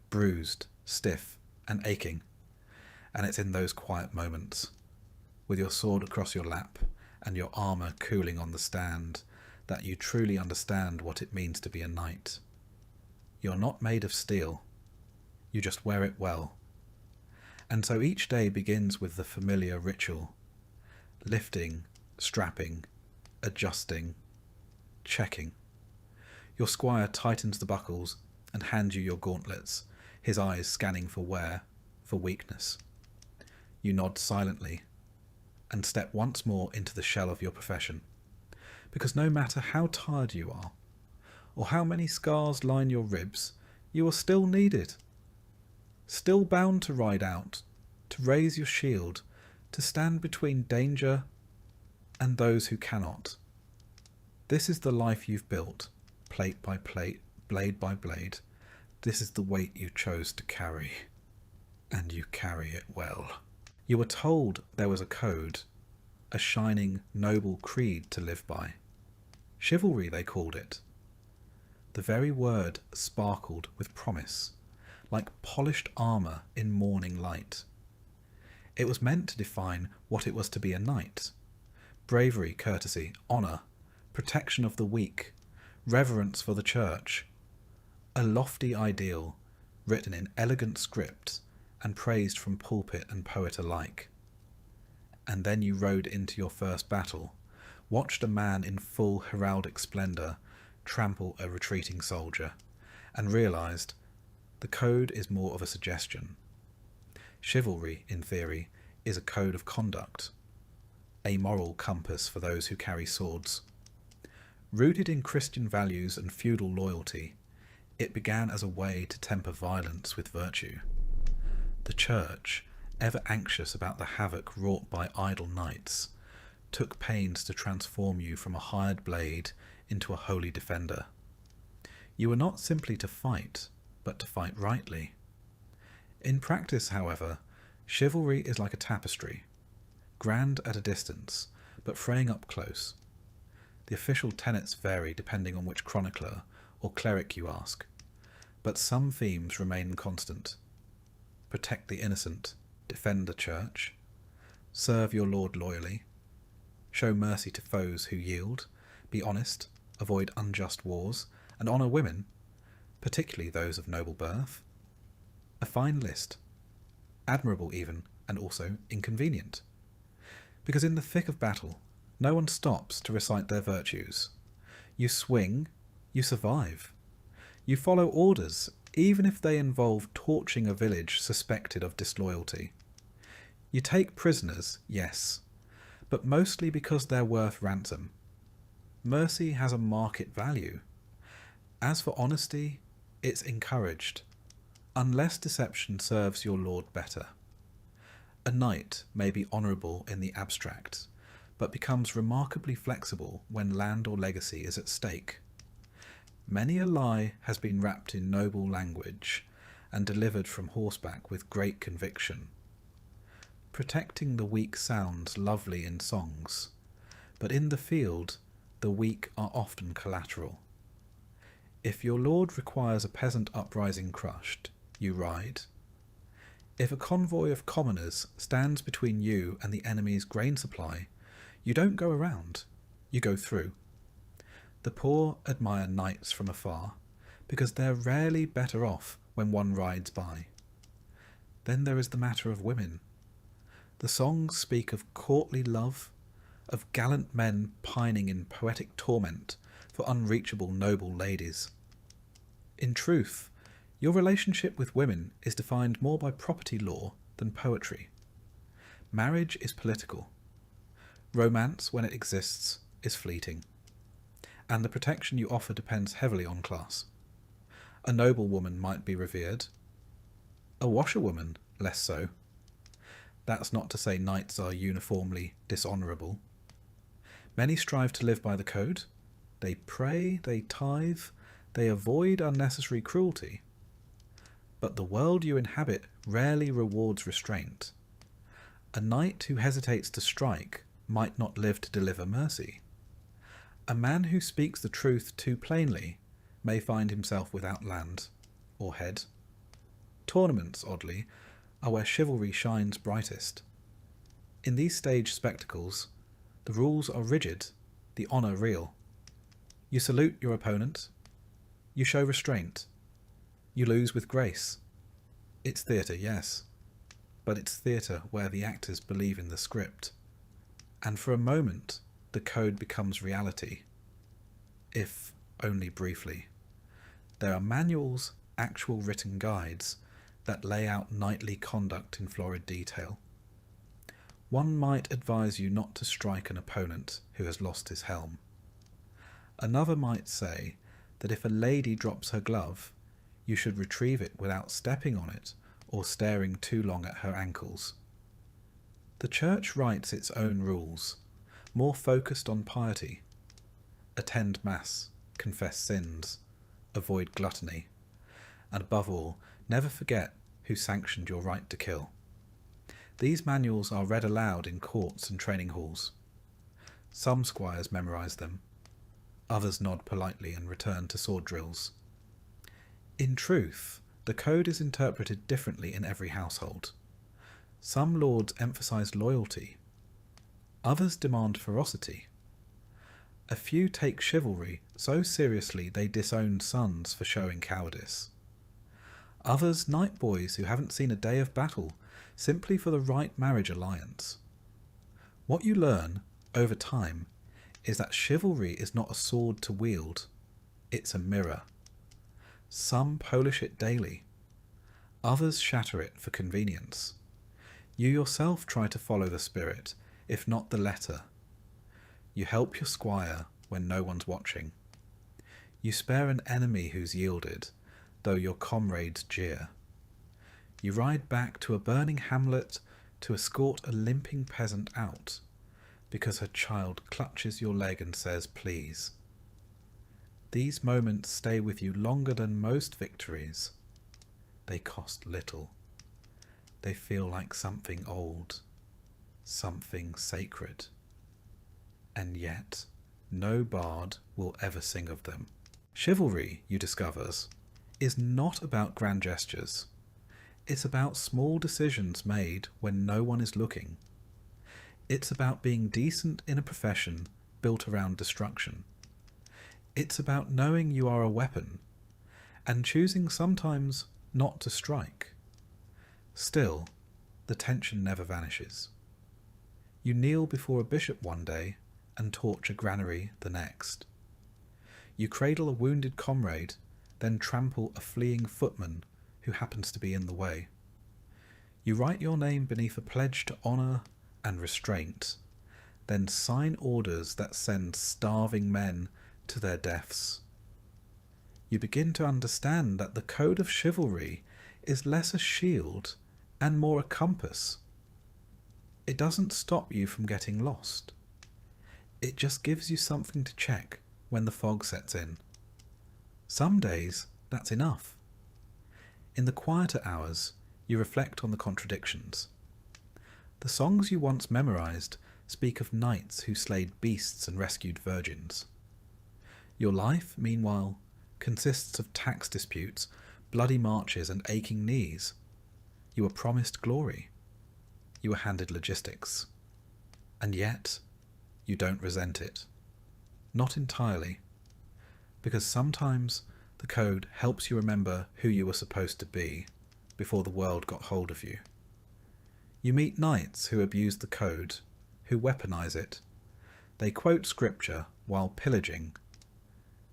bruised, stiff, and aching. And it's in those quiet moments, with your sword across your lap and your armour cooling on the stand, that you truly understand what it means to be a knight. You're not made of steel. You just wear it well, And so each day begins with the familiar ritual: lifting, strapping, adjusting, checking. Your squire tightens the buckles and hands you your gauntlets, his eyes scanning for wear, for weakness. You nod silently and step once more into the shell of your profession, because no matter how tired you are, or how many scars line your ribs, you are still needed. Still bound to ride out, to raise your shield, to stand between danger and those who cannot. This is the life you've built, plate by plate, blade by blade. This is the weight you chose to carry, and you carry it well. You were told there was a code, a shining, noble creed to live by. Chivalry, they called it. The very word sparkled with promise, like polished armour in morning light. It was meant to define what it was to be a knight: bravery, courtesy, honour, protection of the weak, reverence for the church. A lofty ideal, written in elegant script and praised from pulpit and poet alike. And then you rode into your first battle, watched a man in full heraldic splendour trample a retreating soldier, and realised the code is more of a suggestion. Chivalry, in theory, is a code of conduct, a moral compass for those who carry swords. Rooted in Christian values and feudal loyalty, it began as a way to temper violence with virtue. The church, ever anxious about the havoc wrought by idle knights, took pains to transform you from a hired blade into a holy defender. You were not simply to fight, but to fight rightly. In practice, however, chivalry is like a tapestry, grand at a distance, but fraying up close. The official tenets vary depending on which chronicler or cleric you ask, but some themes remain constant. Protect the innocent, defend the church, serve your lord loyally, show mercy to foes who yield, be honest, avoid unjust wars, and honour women, particularly those of noble birth. A fine list, admirable even, and also inconvenient. Because in the thick of battle, no one stops to recite their virtues. You swing, you survive. You follow orders, even if they involve torching a village suspected of disloyalty. You take prisoners, yes, but mostly because they're worth ransom. Mercy has a market value. As for honesty, it's encouraged, unless deception serves your lord better. A knight may be honourable in the abstract, but becomes remarkably flexible when land or legacy is at stake. Many a lie has been wrapped in noble language and delivered from horseback with great conviction. Protecting the weak sounds lovely in songs, but in the field the weak are often collateral. If your lord requires a peasant uprising crushed, you ride. If a convoy of commoners stands between you and the enemy's grain supply, you don't go around, you go through. The poor admire knights from afar, because they're rarely better off when one rides by. Then there is the matter of women. The songs speak of courtly love, of gallant men pining in poetic torment for unreachable noble ladies. In truth, your relationship with women is defined more by property law than poetry. Marriage is political. Romance, when it exists, is fleeting. And the protection you offer depends heavily on class. A noble woman might be revered. A washerwoman, less so. That's not to say knights are uniformly dishonourable. Many strive to live by the code. They pray, they tithe, they avoid unnecessary cruelty. But the world you inhabit rarely rewards restraint. A knight who hesitates to strike might not live to deliver mercy. A man who speaks the truth too plainly may find himself without land or head. Tournaments, oddly, are where chivalry shines brightest. In these stage spectacles, the rules are rigid, the honour real. You salute your opponent. You show restraint. You lose with grace. It's theatre, yes. but it's theatre where the actors believe in the script. And for a moment, the code becomes reality, if only briefly. There are manuals, actual written guides, that lay out knightly conduct in florid detail. One might advise you not to strike an opponent who has lost his helm. Another might say that if a lady drops her glove, you should retrieve it without stepping on it or staring too long at her ankles. The Church writes its own rules, more focused on piety. Attend Mass, confess sins, avoid gluttony, and above all, never forget who sanctioned your right to kill. These manuals are read aloud in courts and training halls. Some squires memorise them, others nod politely and return to sword drills. In truth, the code is interpreted differently in every household. Some lords emphasise loyalty, others demand ferocity. A few take chivalry so seriously they disown sons for showing cowardice. Others knight boys who haven't seen a day of battle simply for the right marriage alliance. What you learn, over time, is that chivalry is not a sword to wield, it's a mirror. Some polish it daily, others shatter it for convenience. You yourself try to follow the spirit, if not the letter. You help your squire when no one's watching. You spare an enemy who's yielded, though your comrades jeer. You ride back to a burning hamlet to escort a limping peasant out, because her child clutches your leg and says please. These moments stay with you longer than most victories. They cost little. They feel like something old, something sacred. And yet, no bard will ever sing of them. Chivalry, you discovers, is not about grand gestures. It's about small decisions made when no one is looking. It's about being decent in a profession built around destruction. It's about knowing you are a weapon, and choosing sometimes not to strike. Still, the tension never vanishes. You kneel before a bishop one day and torch a granary the next. You cradle a wounded comrade, then trample a fleeing footman who happens to be in the way. You write your name beneath a pledge to honour and restraint, then sign orders that send starving men to their deaths. You begin to understand that the code of chivalry is less a shield and more a compass. It doesn't stop you from getting lost. It just gives you something to check when the fog sets in. Some days, that's enough. In the quieter hours, you reflect on the contradictions. The songs you once memorised speak of knights who slayed beasts and rescued virgins. Your life, meanwhile, consists of tax disputes, bloody marches and aching knees. You were promised glory. You were handed logistics. And yet, you don't resent it. Not entirely. Because sometimes the code helps you remember who you were supposed to be before the world got hold of you. You meet knights who abuse the code, who weaponize it. They quote scripture while pillaging.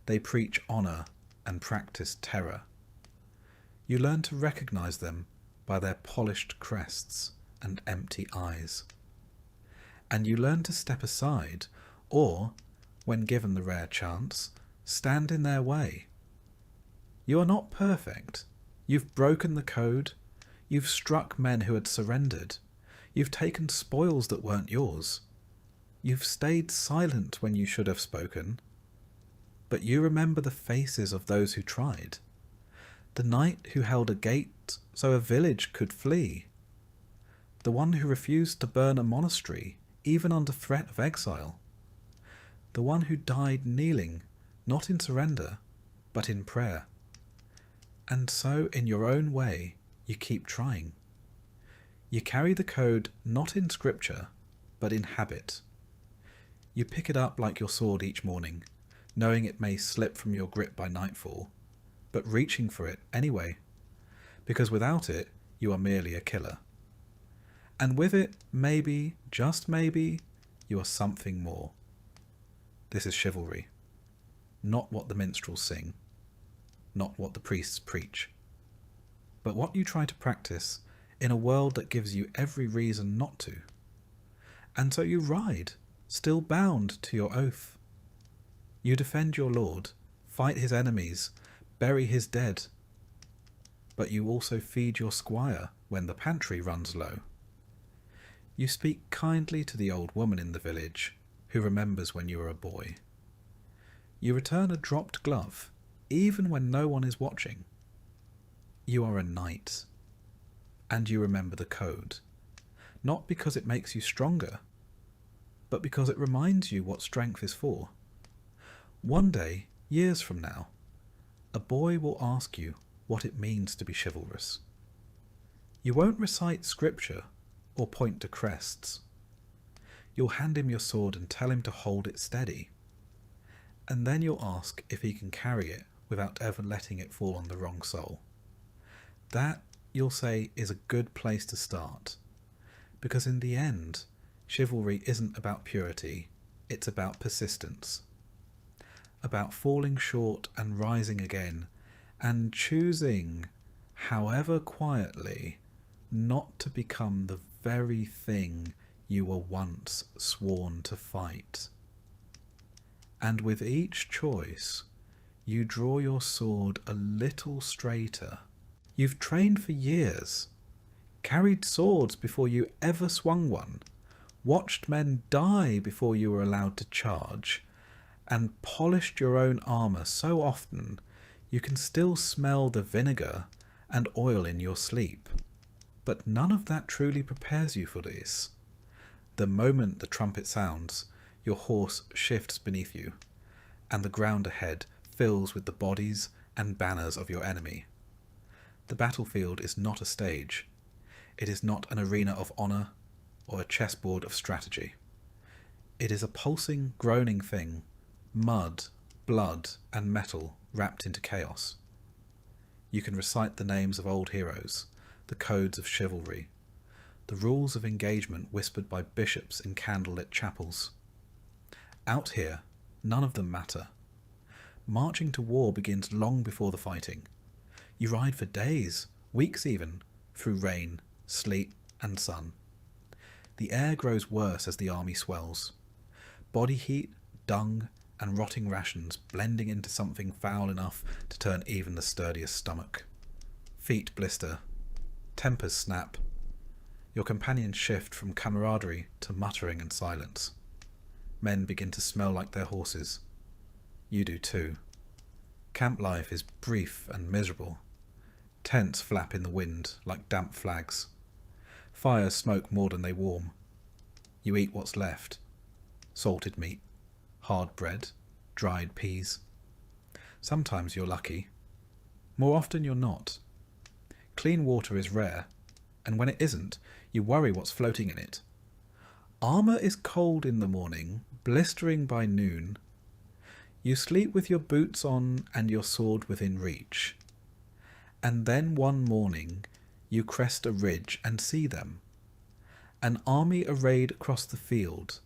They preach honour and practice terror. You learn to recognize them by their polished crests and empty eyes. And you learn to step aside, or, when given the rare chance, stand in their way. You are not perfect. You've broken the code. You've struck men who had surrendered. You've taken spoils that weren't yours. You've stayed silent when you should have spoken. But you remember the faces of those who tried. The knight who held a gate so a village could flee. The one who refused to burn a monastery, even under threat of exile. The one who died kneeling, not in surrender, but in prayer. And so, in your own way, you keep trying. You carry the code not in scripture, but in habit. You pick it up like your sword each morning, knowing it may slip from your grip by nightfall, but reaching for it anyway, because without it, you are merely a killer. And with it, maybe, just maybe, you are something more. This is chivalry. Not what the minstrels sing, not what the priests preach, but what you try to practice in a world that gives you every reason not to. And so you ride, still bound to your oath. You defend your lord, fight his enemies, bury his dead. But you also feed your squire when the pantry runs low. You speak kindly to the old woman in the village who remembers when you were a boy. You return a dropped glove, even when no one is watching. You are a knight, and you remember the code, not because it makes you stronger, but because it reminds you what strength is for. One day, years from now, a boy will ask you what it means to be chivalrous. You won't recite scripture or point to crests. You'll hand him your sword and tell him to hold it steady. And then you'll ask if he can carry it without ever letting it fall on the wrong sole. That, you'll say, is a good place to start. Because in the end, chivalry isn't about purity, it's about persistence. About falling short and rising again, and choosing, however quietly, not to become the very thing you were once sworn to fight. And with each choice, you draw your sword a little straighter. You've trained for years, carried swords before you ever swung one, watched men die before you were allowed to charge, and polished your own armour so often you can still smell the vinegar and oil in your sleep. But none of that truly prepares you for this. The moment the trumpet sounds, your horse shifts beneath you, and the ground ahead fills with the bodies and banners of your enemy. The battlefield is not a stage. It is not an arena of honour or a chessboard of strategy. It is a pulsing, groaning thing, mud, blood, and metal wrapped into chaos. You can recite the names of old heroes, the codes of chivalry, the rules of engagement whispered by bishops in candlelit chapels. Out here, none of them matter. Marching to war begins long before the fighting. You ride for days, weeks even, through rain, sleet, and sun. The air grows worse as the army swells. Body heat, dung, and rotting rations blending into something foul enough to turn even the sturdiest stomach. Feet blister. Tempers snap. Your companions shift from camaraderie to muttering and silence. Men begin to smell like their horses. You do too. Camp life is brief and miserable. Tents flap in the wind like damp flags. Fires smoke more than they warm. You eat what's left. Salted meat, hard bread, dried peas. Sometimes you're lucky. More often you're not. Clean water is rare, and when it isn't, you worry what's floating in it. Armour is cold in the morning, blistering by noon. You sleep with your boots on and your sword within reach. And then one morning you crest a ridge and see them. An army arrayed across the field,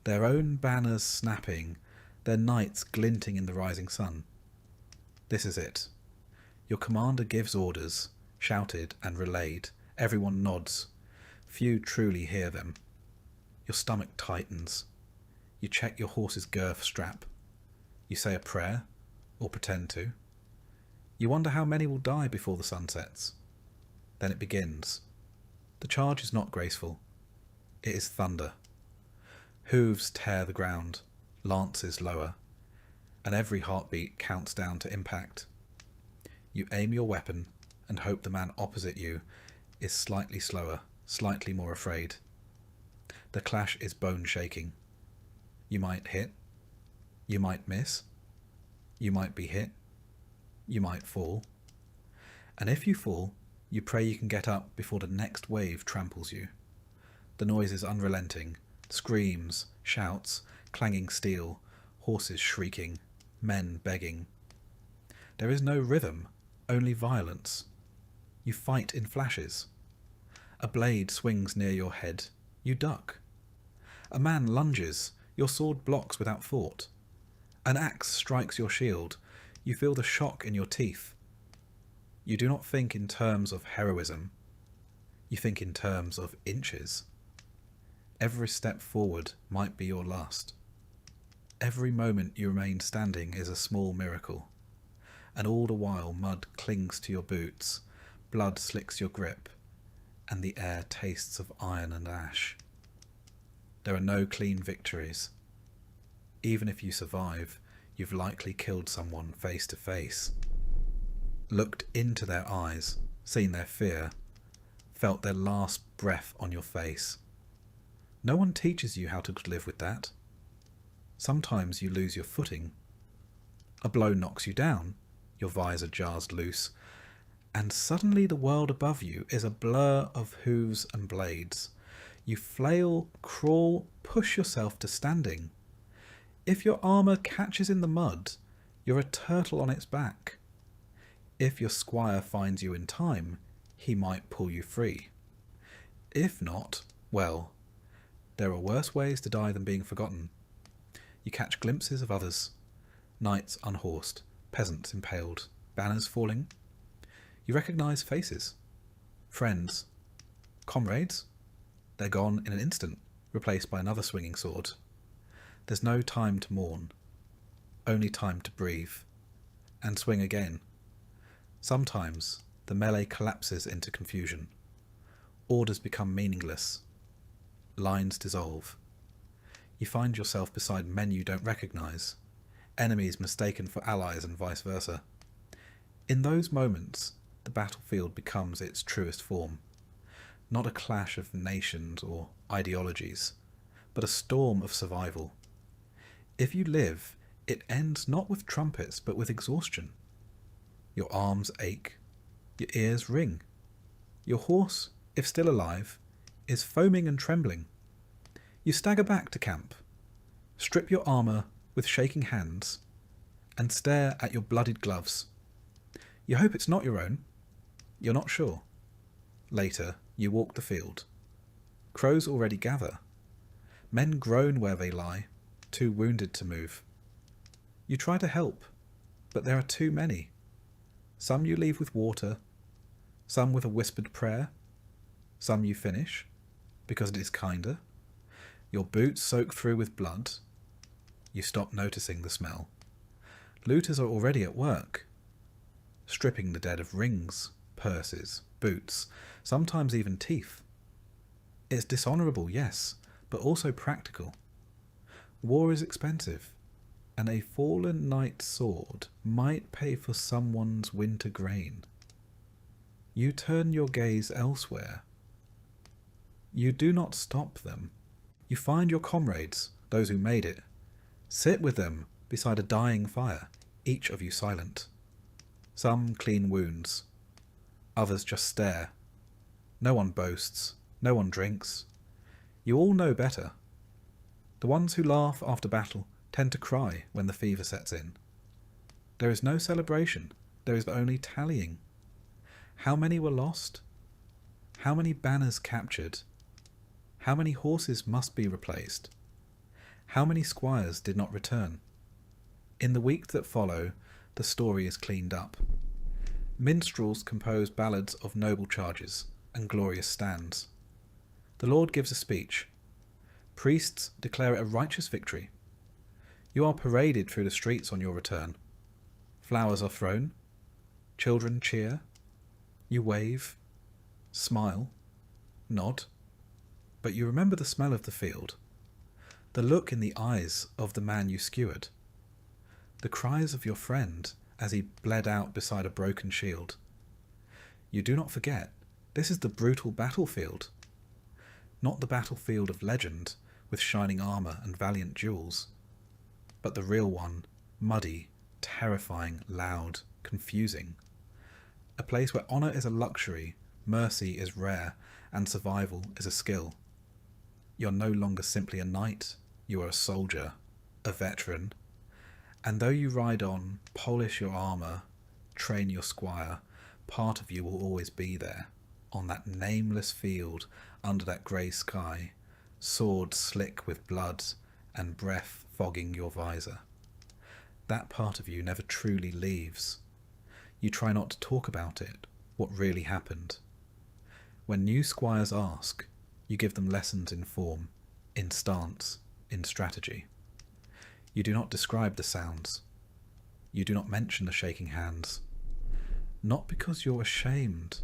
their own banners snapping, their knights glinting in the rising sun. This is it. Your commander gives orders, shouted and relayed. Everyone nods. Few truly hear them. Your stomach tightens. You check your horse's girth strap. You say a prayer, or pretend to. You wonder how many will die before the sun sets. Then it begins. The charge is not graceful. It is thunder. Hooves tear the ground, lances lower, and every heartbeat counts down to impact. You aim your weapon and hope the man opposite you is slightly slower, slightly more afraid. The clash is bone-shaking. You might hit. You might miss. You might be hit. You might fall. And if you fall, you pray you can get up before the next wave tramples you. The noise is unrelenting. Screams, shouts, clanging steel, horses shrieking, men begging. There is no rhythm, only violence. You fight in flashes. A blade swings near your head. You duck. A man lunges. Your sword blocks without thought. An axe strikes your shield. You feel the shock in your teeth. You do not think in terms of heroism. You think in terms of inches. Every step forward might be your last. Every moment you remain standing is a small miracle. And all the while mud clings to your boots, blood slicks your grip, and the air tastes of iron and ash. There are no clean victories. Even if you survive, you've likely killed someone face to face. Looked into their eyes, seen their fear, felt their last breath on your face. No one teaches you how to live with that. Sometimes you lose your footing. A blow knocks you down, your visor jars loose, and suddenly the world above you is a blur of hooves and blades. You flail, crawl, push yourself to standing. If your armour catches in the mud, you're a turtle on its back. If your squire finds you in time, he might pull you free. If not, well, there are worse ways to die than being forgotten. You catch glimpses of others, knights unhorsed, peasants impaled, banners falling. You recognise faces, friends, comrades. They're gone in an instant, replaced by another swinging sword. There's no time to mourn, only time to breathe, and swing again. Sometimes the melee collapses into confusion. Orders become meaningless. Lines dissolve. You find yourself beside men you don't recognise, enemies mistaken for allies and vice versa. In those moments, the battlefield becomes its truest form. Not a clash of nations or ideologies, but a storm of survival. If you live, it ends not with trumpets, but with exhaustion. Your arms ache, your ears ring. Your horse, if still alive, is foaming and trembling. You stagger back to camp, strip your armour with shaking hands, and stare at your bloodied gloves. You hope it's not your own. You're not sure. Later, you walk the field. Crows already gather. Men groan where they lie, too wounded to move. You try to help, but there are too many. Some you leave with water, some with a whispered prayer, some you finish, because it is kinder. Your boots soak through with blood. You stop noticing the smell. Looters are already at work, stripping the dead of rings, purses, boots, sometimes even teeth. It's dishonourable, yes, but also practical. War is expensive, and a fallen knight's sword might pay for someone's winter grain. You turn your gaze elsewhere. You do not stop them. You find your comrades, those who made it. Sit with them beside a dying fire, each of you silent. Some clean wounds. Others just stare. No one boasts. No one drinks. You all know better. The ones who laugh after battle tend to cry when the fever sets in. There is no celebration. There is only tallying. How many were lost? How many banners captured? How many horses must be replaced? How many squires did not return? In the weeks that follow, the story is cleaned up. Minstrels compose ballads of noble charges and glorious stands. The Lord gives a speech. Priests declare it a righteous victory. You are paraded through the streets on your return. Flowers are thrown. Children cheer. You wave, smile, nod. But you remember the smell of the field, the look in the eyes of the man you skewered, the cries of your friend as he bled out beside a broken shield. You do not forget, this is the brutal battlefield. Not the battlefield of legend with shining armour and valiant duels, but the real one, muddy, terrifying, loud, confusing. A place where honour is a luxury, mercy is rare, and survival is a skill. You're no longer simply a knight, you are a soldier, a veteran. And though you ride on, polish your armour, train your squire, part of you will always be there, on that nameless field under that grey sky, sword slick with blood and breath fogging your visor. That part of you never truly leaves. You try not to talk about it, what really happened. When new squires ask, you give them lessons in form, in stance, in strategy. You do not describe the sounds. You do not mention the shaking hands. Not because you're ashamed,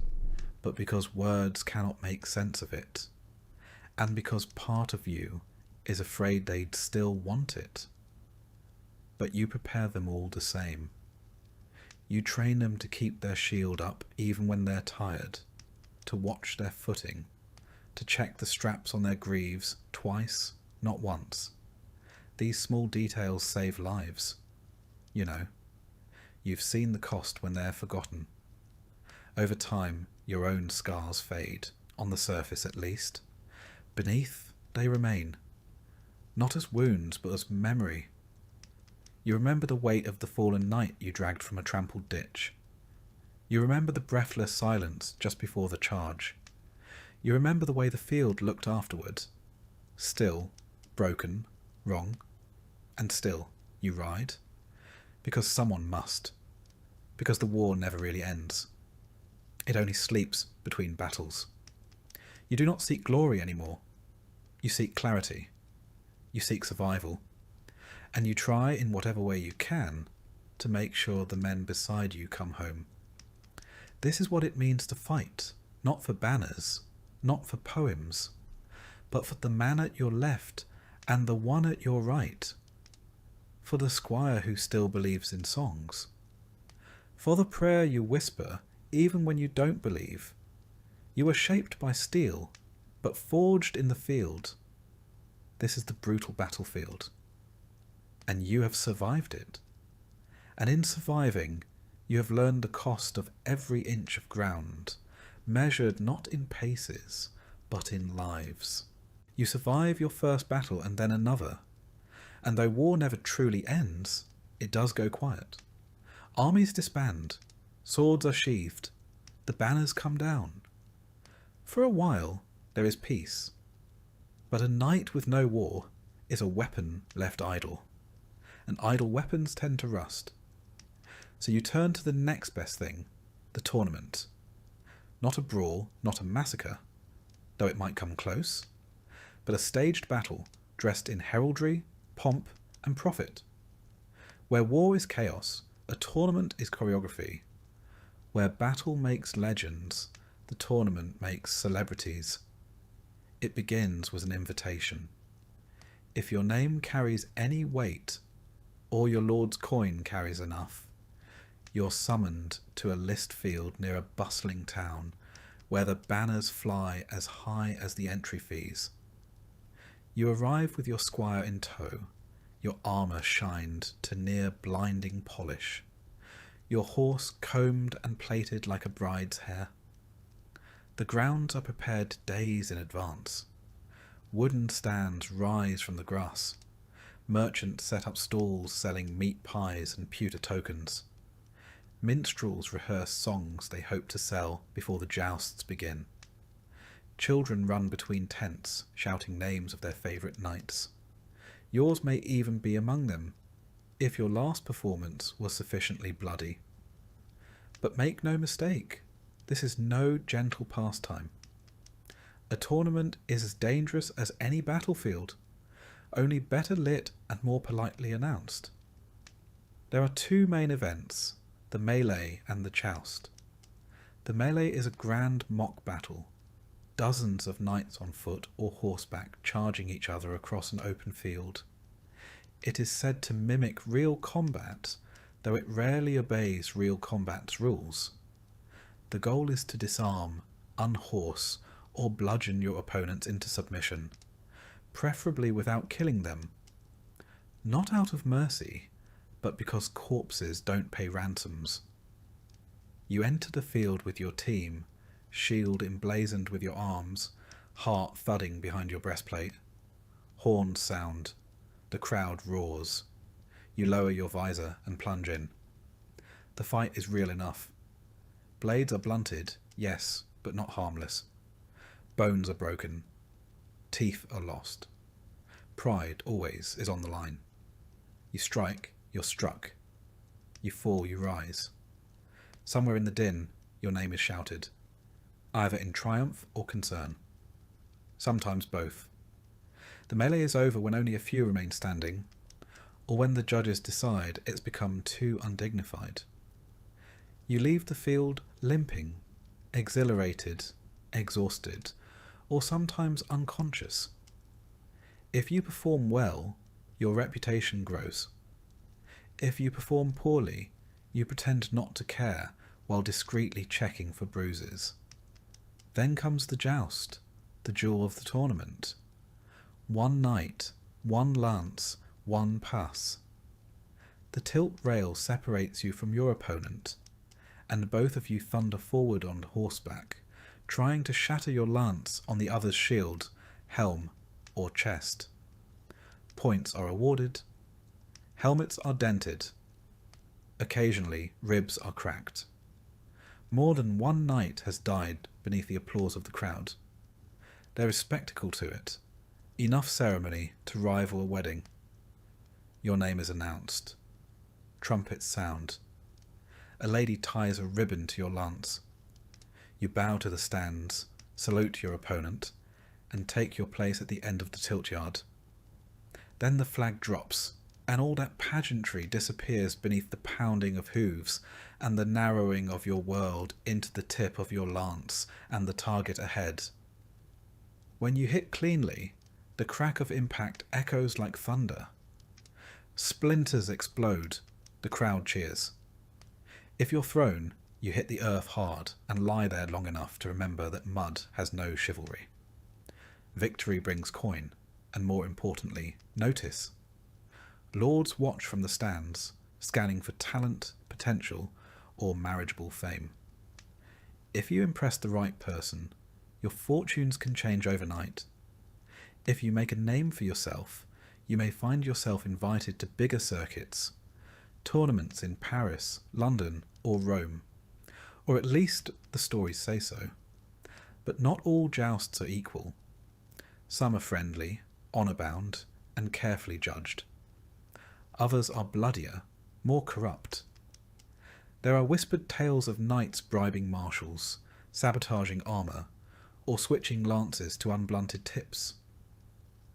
but because words cannot make sense of it, and because part of you is afraid they'd still want it. But you prepare them all the same. You train them to keep their shield up even when they're tired, to watch their footing, to check the straps on their greaves twice, not once. These small details save lives. You know, you've seen the cost when they're forgotten. Over time, your own scars fade, on the surface at least. Beneath, they remain. Not as wounds, but as memory. You remember the weight of the fallen knight you dragged from a trampled ditch. You remember the breathless silence just before the charge. You remember the way the field looked afterward. Still, broken, wrong, and still, you ride. Because someone must. Because the war never really ends. It only sleeps between battles. You do not seek glory anymore. You seek clarity. You seek survival. And you try in whatever way you can to make sure the men beside you come home. This is what it means to fight, not for banners, not for poems, but for the man at your left and the one at your right, for the squire who still believes in songs, for the prayer you whisper even when you don't believe. You are shaped by steel, but forged in the field. This is the brutal battlefield. And you have survived it. And in surviving, you have learned the cost of every inch of ground, measured not in paces, but in lives. You survive your first battle and then another. And though war never truly ends, it does go quiet. Armies disband, swords are sheathed, the banners come down. For a while, there is peace. But a knight with no war is a weapon left idle. And idle weapons tend to rust. So you turn to the next best thing, the tournament. Not a brawl, not a massacre, though it might come close, but a staged battle dressed in heraldry, pomp, and profit. Where war is chaos, a tournament is choreography. Where battle makes legends, the tournament makes celebrities. It begins with an invitation. If your name carries any weight, or your lord's coin carries enough, you're summoned to a list field near a bustling town where the banners fly as high as the entry fees. You arrive with your squire in tow, your armour shined to near blinding polish, your horse combed and plaited like a bride's hair. The grounds are prepared days in advance. Wooden stands rise from the grass. Merchants set up stalls selling meat pies and pewter tokens. Minstrels rehearse songs they hope to sell before the jousts begin. Children run between tents, shouting names of their favourite knights. Yours may even be among them, if your last performance was sufficiently bloody. But make no mistake, this is no gentle pastime. A tournament is as dangerous as any battlefield, only better lit and more politely announced. There are two main events, the melee and the joust. The melee is a grand mock battle, dozens of knights on foot or horseback charging each other across an open field. It is said to mimic real combat, though it rarely obeys real combat's rules. The goal is to disarm, unhorse, or bludgeon your opponents into submission, preferably without killing them. Not out of mercy, but because corpses don't pay ransoms. You enter the field with your team, shield emblazoned with your arms, heart thudding behind your breastplate. Horns sound. The crowd roars. You lower your visor and plunge in. The fight is real enough. Blades are blunted, yes, but not harmless. Bones are broken. Teeth are lost. Pride always is on the line. You strike, you're struck. You fall, you rise. Somewhere in the din, your name is shouted, either in triumph or concern. Sometimes both. The melee is over when only a few remain standing, or when the judges decide it's become too undignified. You leave the field limping, exhilarated, exhausted, or sometimes unconscious. If you perform well, your reputation grows. If you perform poorly, you pretend not to care while discreetly checking for bruises. Then comes the joust, the jewel of the tournament. One knight, one lance, one pass. The tilt rail separates you from your opponent, and both of you thunder forward on horseback, trying to shatter your lance on the other's shield, helm, or chest. Points are awarded. Helmets are dented. Occasionally, ribs are cracked. More than one knight has died beneath the applause of the crowd. There is spectacle to it, enough ceremony to rival a wedding. Your name is announced. Trumpets sound. A lady ties a ribbon to your lance. You bow to the stands, salute your opponent, and take your place at the end of the tilt yard. Then the flag drops, and all that pageantry disappears beneath the pounding of hooves and the narrowing of your world into the tip of your lance and the target ahead. When you hit cleanly, the crack of impact echoes like thunder. Splinters explode, the crowd cheers. If you're thrown, you hit the earth hard and lie there long enough to remember that mud has no chivalry. Victory brings coin, and more importantly, notice. Lords watch from the stands, scanning for talent, potential, or marriageable fame. If you impress the right person, your fortunes can change overnight. If you make a name for yourself, you may find yourself invited to bigger circuits, tournaments in Paris, London, or Rome. Or at least the stories say so. But not all jousts are equal. Some are friendly, honour-bound, and carefully judged. Others are bloodier, more corrupt. There are whispered tales of knights bribing marshals, sabotaging armour, or switching lances to unblunted tips.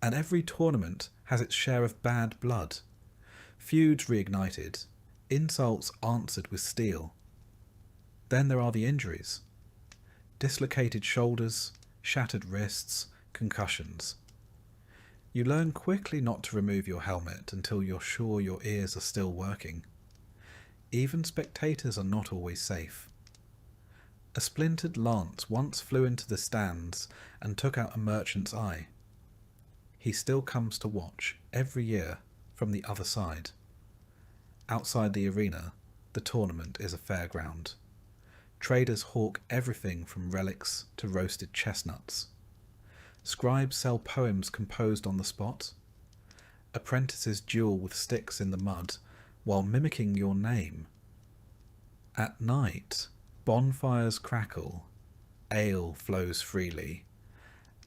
And every tournament has its share of bad blood, feuds reignited, insults answered with steel. Then there are the injuries. Dislocated shoulders, shattered wrists, concussions. You learn quickly not to remove your helmet until you're sure your ears are still working. Even spectators are not always safe. A splintered lance once flew into the stands and took out a merchant's eye. He still comes to watch, every year, from the other side. Outside the arena, the tournament is a fairground. Traders hawk everything from relics to roasted chestnuts. Scribes sell poems composed on the spot. Apprentices duel with sticks in the mud while mimicking your name. At night, bonfires crackle, ale flows freely,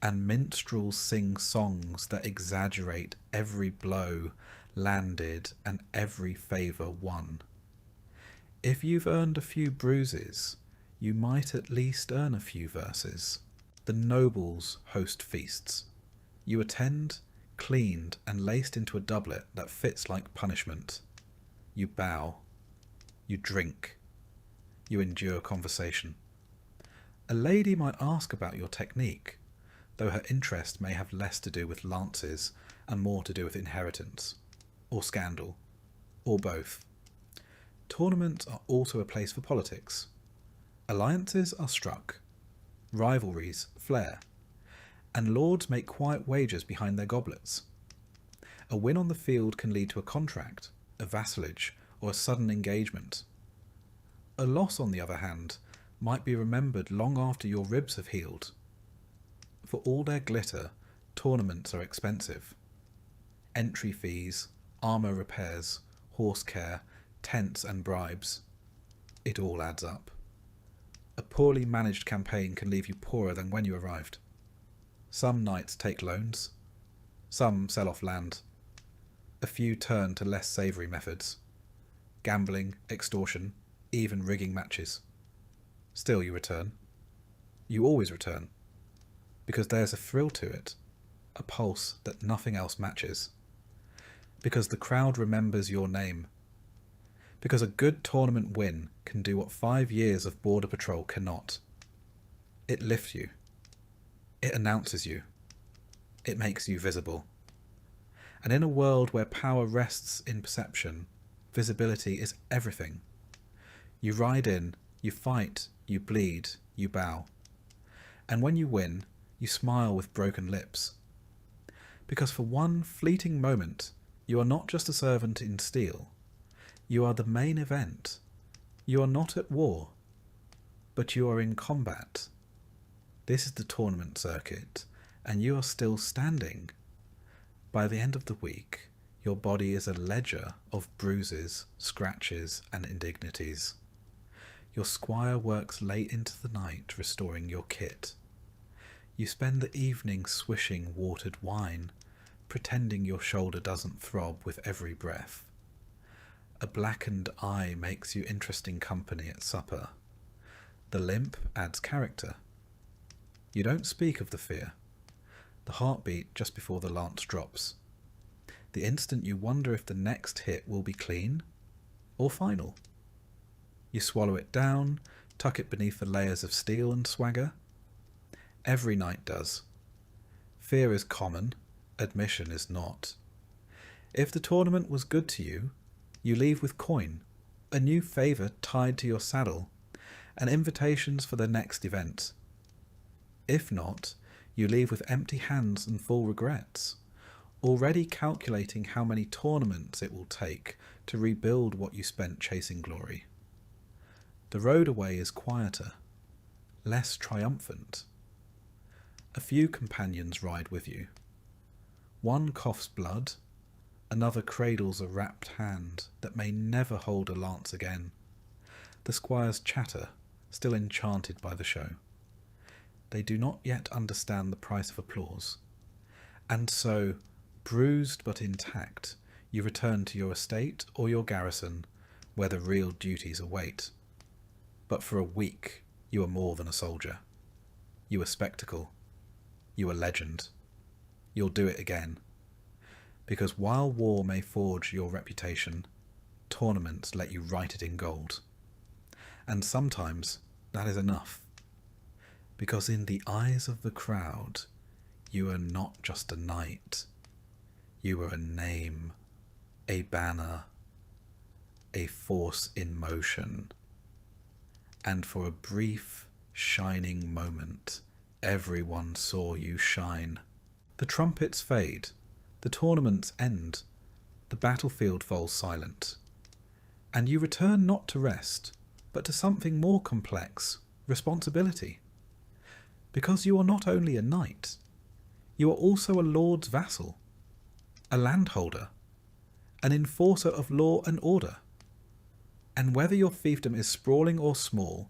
and minstrels sing songs that exaggerate every blow landed and every favour won. If you've earned a few bruises, you might at least earn a few verses. The nobles host feasts. You attend, cleaned and laced into a doublet that fits like punishment. You bow. You drink. You endure conversation. A lady might ask about your technique, though her interest may have less to do with lances and more to do with inheritance, or scandal, or both. Tournaments are also a place for politics. Alliances are struck, rivalries flare, and lords make quiet wagers behind their goblets. A win on the field can lead to a contract, a vassalage, or a sudden engagement. A loss, on the other hand, might be remembered long after your ribs have healed. For all their glitter, tournaments are expensive. Entry fees, armour repairs, horse care, tents and bribes. It all adds up. A poorly managed campaign can leave you poorer than when you arrived. Some knights take loans. Some sell off land. A few turn to less savoury methods. Gambling, extortion, even rigging matches. Still you return. You always return. Because there's a thrill to it. A pulse that nothing else matches. Because the crowd remembers your name. Because a good tournament win can do what 5 years of border patrol cannot. It lifts you. It announces you. It makes you visible. And in a world where power rests in perception, visibility is everything. You ride in, you fight, you bleed, you bow. And when you win, you smile with broken lips. Because for one fleeting moment, you are not just a servant in steel. You are the main event. You are not at war, but you are in combat. This is the tournament circuit, and you are still standing. By the end of the week, your body is a ledger of bruises, scratches, and indignities. Your squire works late into the night restoring your kit. You spend the evening swishing watered wine, pretending your shoulder doesn't throb with every breath. A blackened eye makes you interesting company at supper. The limp adds character. You don't speak of the fear. The heartbeat just before the lance drops. The instant you wonder if the next hit will be clean or final. You swallow it down, tuck it beneath the layers of steel and swagger. Every knight does. Fear is common, admission is not. If the tournament was good to you, you leave with coin, a new favour tied to your saddle, and invitations for the next event. If not, you leave with empty hands and full regrets, already calculating how many tournaments it will take to rebuild what you spent chasing glory. The road away is quieter, less triumphant. A few companions ride with you. One coughs blood, another cradles a wrapped hand that may never hold a lance again. The squires chatter, still enchanted by the show. They do not yet understand the price of applause. And so, bruised but intact, you return to your estate or your garrison, where the real duties await. But for a week, you are more than a soldier. You are spectacle. You are legend. You'll do it again. Because while war may forge your reputation, tournaments let you write it in gold. And sometimes that is enough. Because in the eyes of the crowd, you are not just a knight. You are a name, a banner, a force in motion. And for a brief, shining moment, everyone saw you shine. The trumpets fade. The tournaments end. The battlefield falls silent. And you return not to rest, but to something more complex, responsibility. Because you are not only a knight, you are also a lord's vassal, a landholder, an enforcer of law and order. And whether your fiefdom is sprawling or small,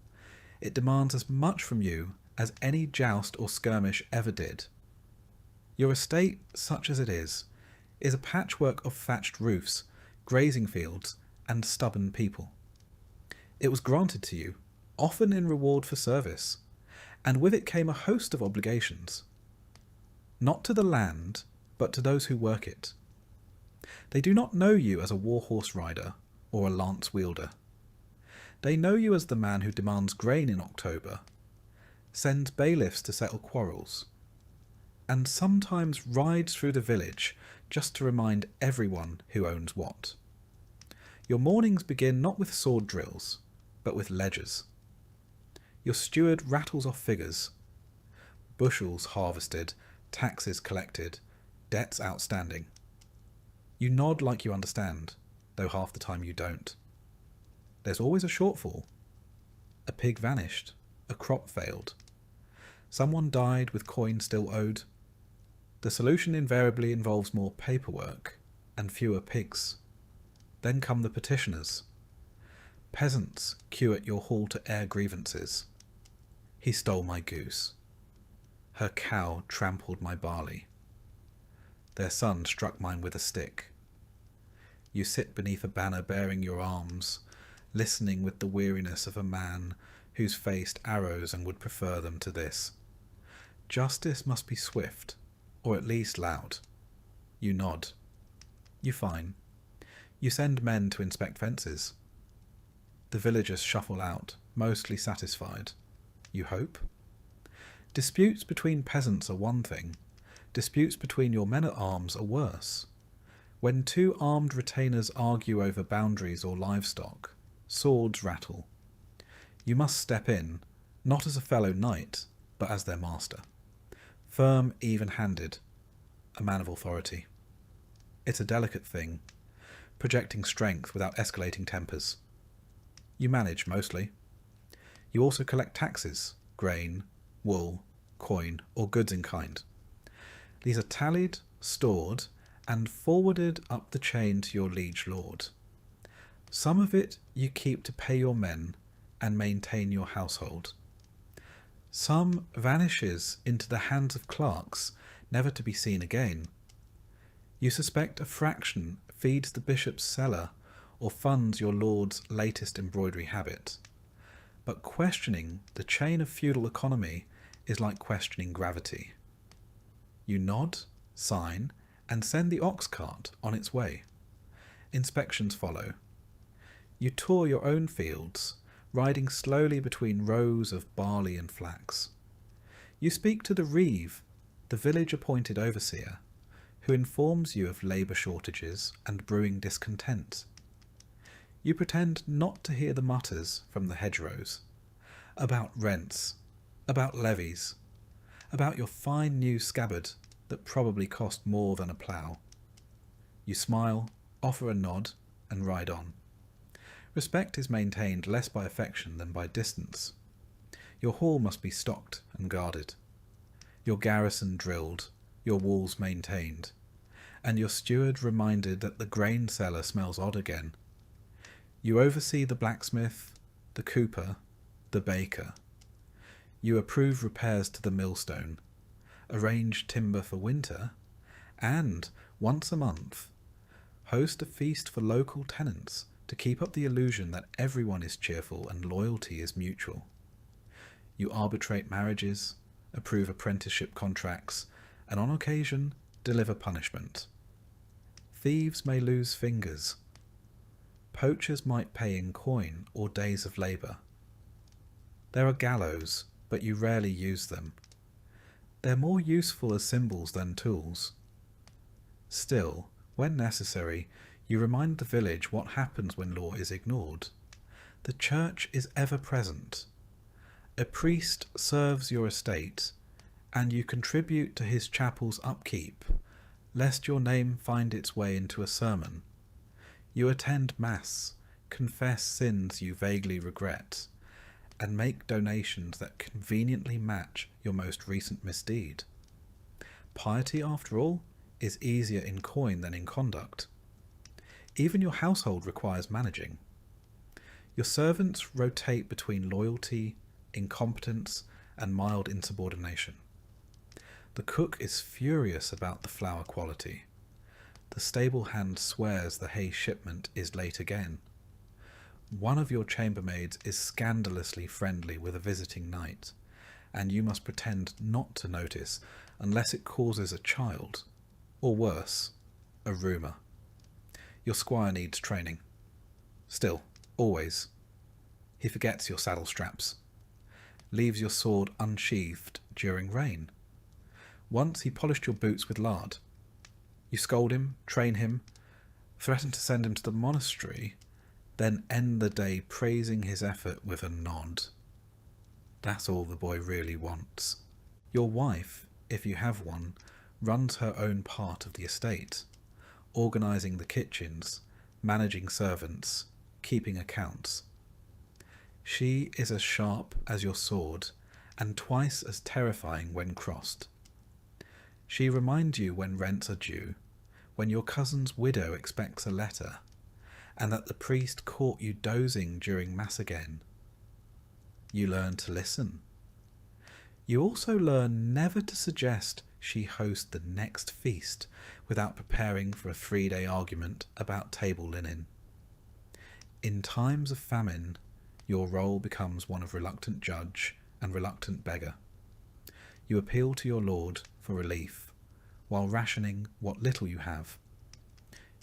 it demands as much from you as any joust or skirmish ever did. Your estate, such as it is a patchwork of thatched roofs, grazing fields, and stubborn people. It was granted to you, often in reward for service, and with it came a host of obligations. Not to the land, but to those who work it. They do not know you as a warhorse rider or a lance wielder. They know you as the man who demands grain in October, sends bailiffs to settle quarrels, and sometimes rides through the village just to remind everyone who owns what. Your mornings begin not with sword drills, but with ledgers. Your steward rattles off figures. Bushels harvested, taxes collected, debts outstanding. You nod like you understand, though half the time you don't. There's always a shortfall. A pig vanished, a crop failed. Someone died with coin still owed. The solution invariably involves more paperwork and fewer pigs. Then come the petitioners. Peasants queue at your hall to air grievances. He stole my goose. Her cow trampled my barley. Their son struck mine with a stick. You sit beneath a banner bearing your arms, listening with the weariness of a man who's faced arrows and would prefer them to this. Justice must be swift, or at least loud. You nod. You fine. You send men to inspect fences. The villagers shuffle out, mostly satisfied. You hope? Disputes between peasants are one thing. Disputes between your men-at-arms are worse. When two armed retainers argue over boundaries or livestock, swords rattle. You must step in, not as a fellow knight, but as their master. Firm, even-handed, a man of authority. It's a delicate thing, projecting strength without escalating tempers. You manage, mostly. You also collect taxes, grain, wool, coin, or goods in kind. These are tallied, stored, and forwarded up the chain to your liege lord. Some of it you keep to pay your men and maintain your household. Some vanishes into the hands of clerks, never to be seen again. You suspect a fraction feeds the bishop's cellar or funds your lord's latest embroidery habit. But questioning the chain of feudal economy is like questioning gravity. You nod, sign, and send the ox cart on its way. Inspections follow. You tour your own fields, riding slowly between rows of barley and flax. You speak to the reeve, the village-appointed overseer, who informs you of labour shortages and brewing discontent. You pretend not to hear the mutters from the hedgerows, about rents, about levies, about your fine new scabbard that probably cost more than a plough. You smile, offer a nod, and ride on. Respect is maintained less by affection than by distance. Your hall must be stocked and guarded, your garrison drilled, your walls maintained, and your steward reminded that the grain cellar smells odd again. You oversee the blacksmith, the cooper, the baker. You approve repairs to the millstone, arrange timber for winter, and, once a month, host a feast for local tenants to keep up the illusion that everyone is cheerful and loyalty is mutual. You arbitrate marriages, approve apprenticeship contracts, and on occasion deliver punishment. Thieves may lose fingers. Poachers might pay in coin or days of labour. There are gallows, but you rarely use them. They're more useful as symbols than tools. Still, when necessary, you remind the village what happens when law is ignored. The church is ever present. A priest serves your estate, and you contribute to his chapel's upkeep, lest your name find its way into a sermon. You attend Mass, confess sins you vaguely regret, and make donations that conveniently match your most recent misdeed. Piety, after all, is easier in coin than in conduct. Even your household requires managing. Your servants rotate between loyalty, incompetence, and mild insubordination. The cook is furious about the flour quality. The stable hand swears the hay shipment is late again. One of your chambermaids is scandalously friendly with a visiting knight, and you must pretend not to notice unless it causes a child, or worse, a rumour. Your squire needs training. Still, always. He forgets your saddle straps. Leaves your sword unsheathed during rain. Once he polished your boots with lard. You scold him, train him, threaten to send him to the monastery, then end the day praising his effort with a nod. That's all the boy really wants. Your wife, if you have one, runs her own part of the estate, organising the kitchens, managing servants, keeping accounts. She is as sharp as your sword, and twice as terrifying when crossed. She reminds you when rents are due, when your cousin's widow expects a letter, and that the priest caught you dozing during Mass again. You learn to listen. You also learn never to suggest she host the next feast without preparing for a 3-day argument about table linen. In times of famine, your role becomes one of reluctant judge and reluctant beggar. You appeal to your lord for relief, while rationing what little you have.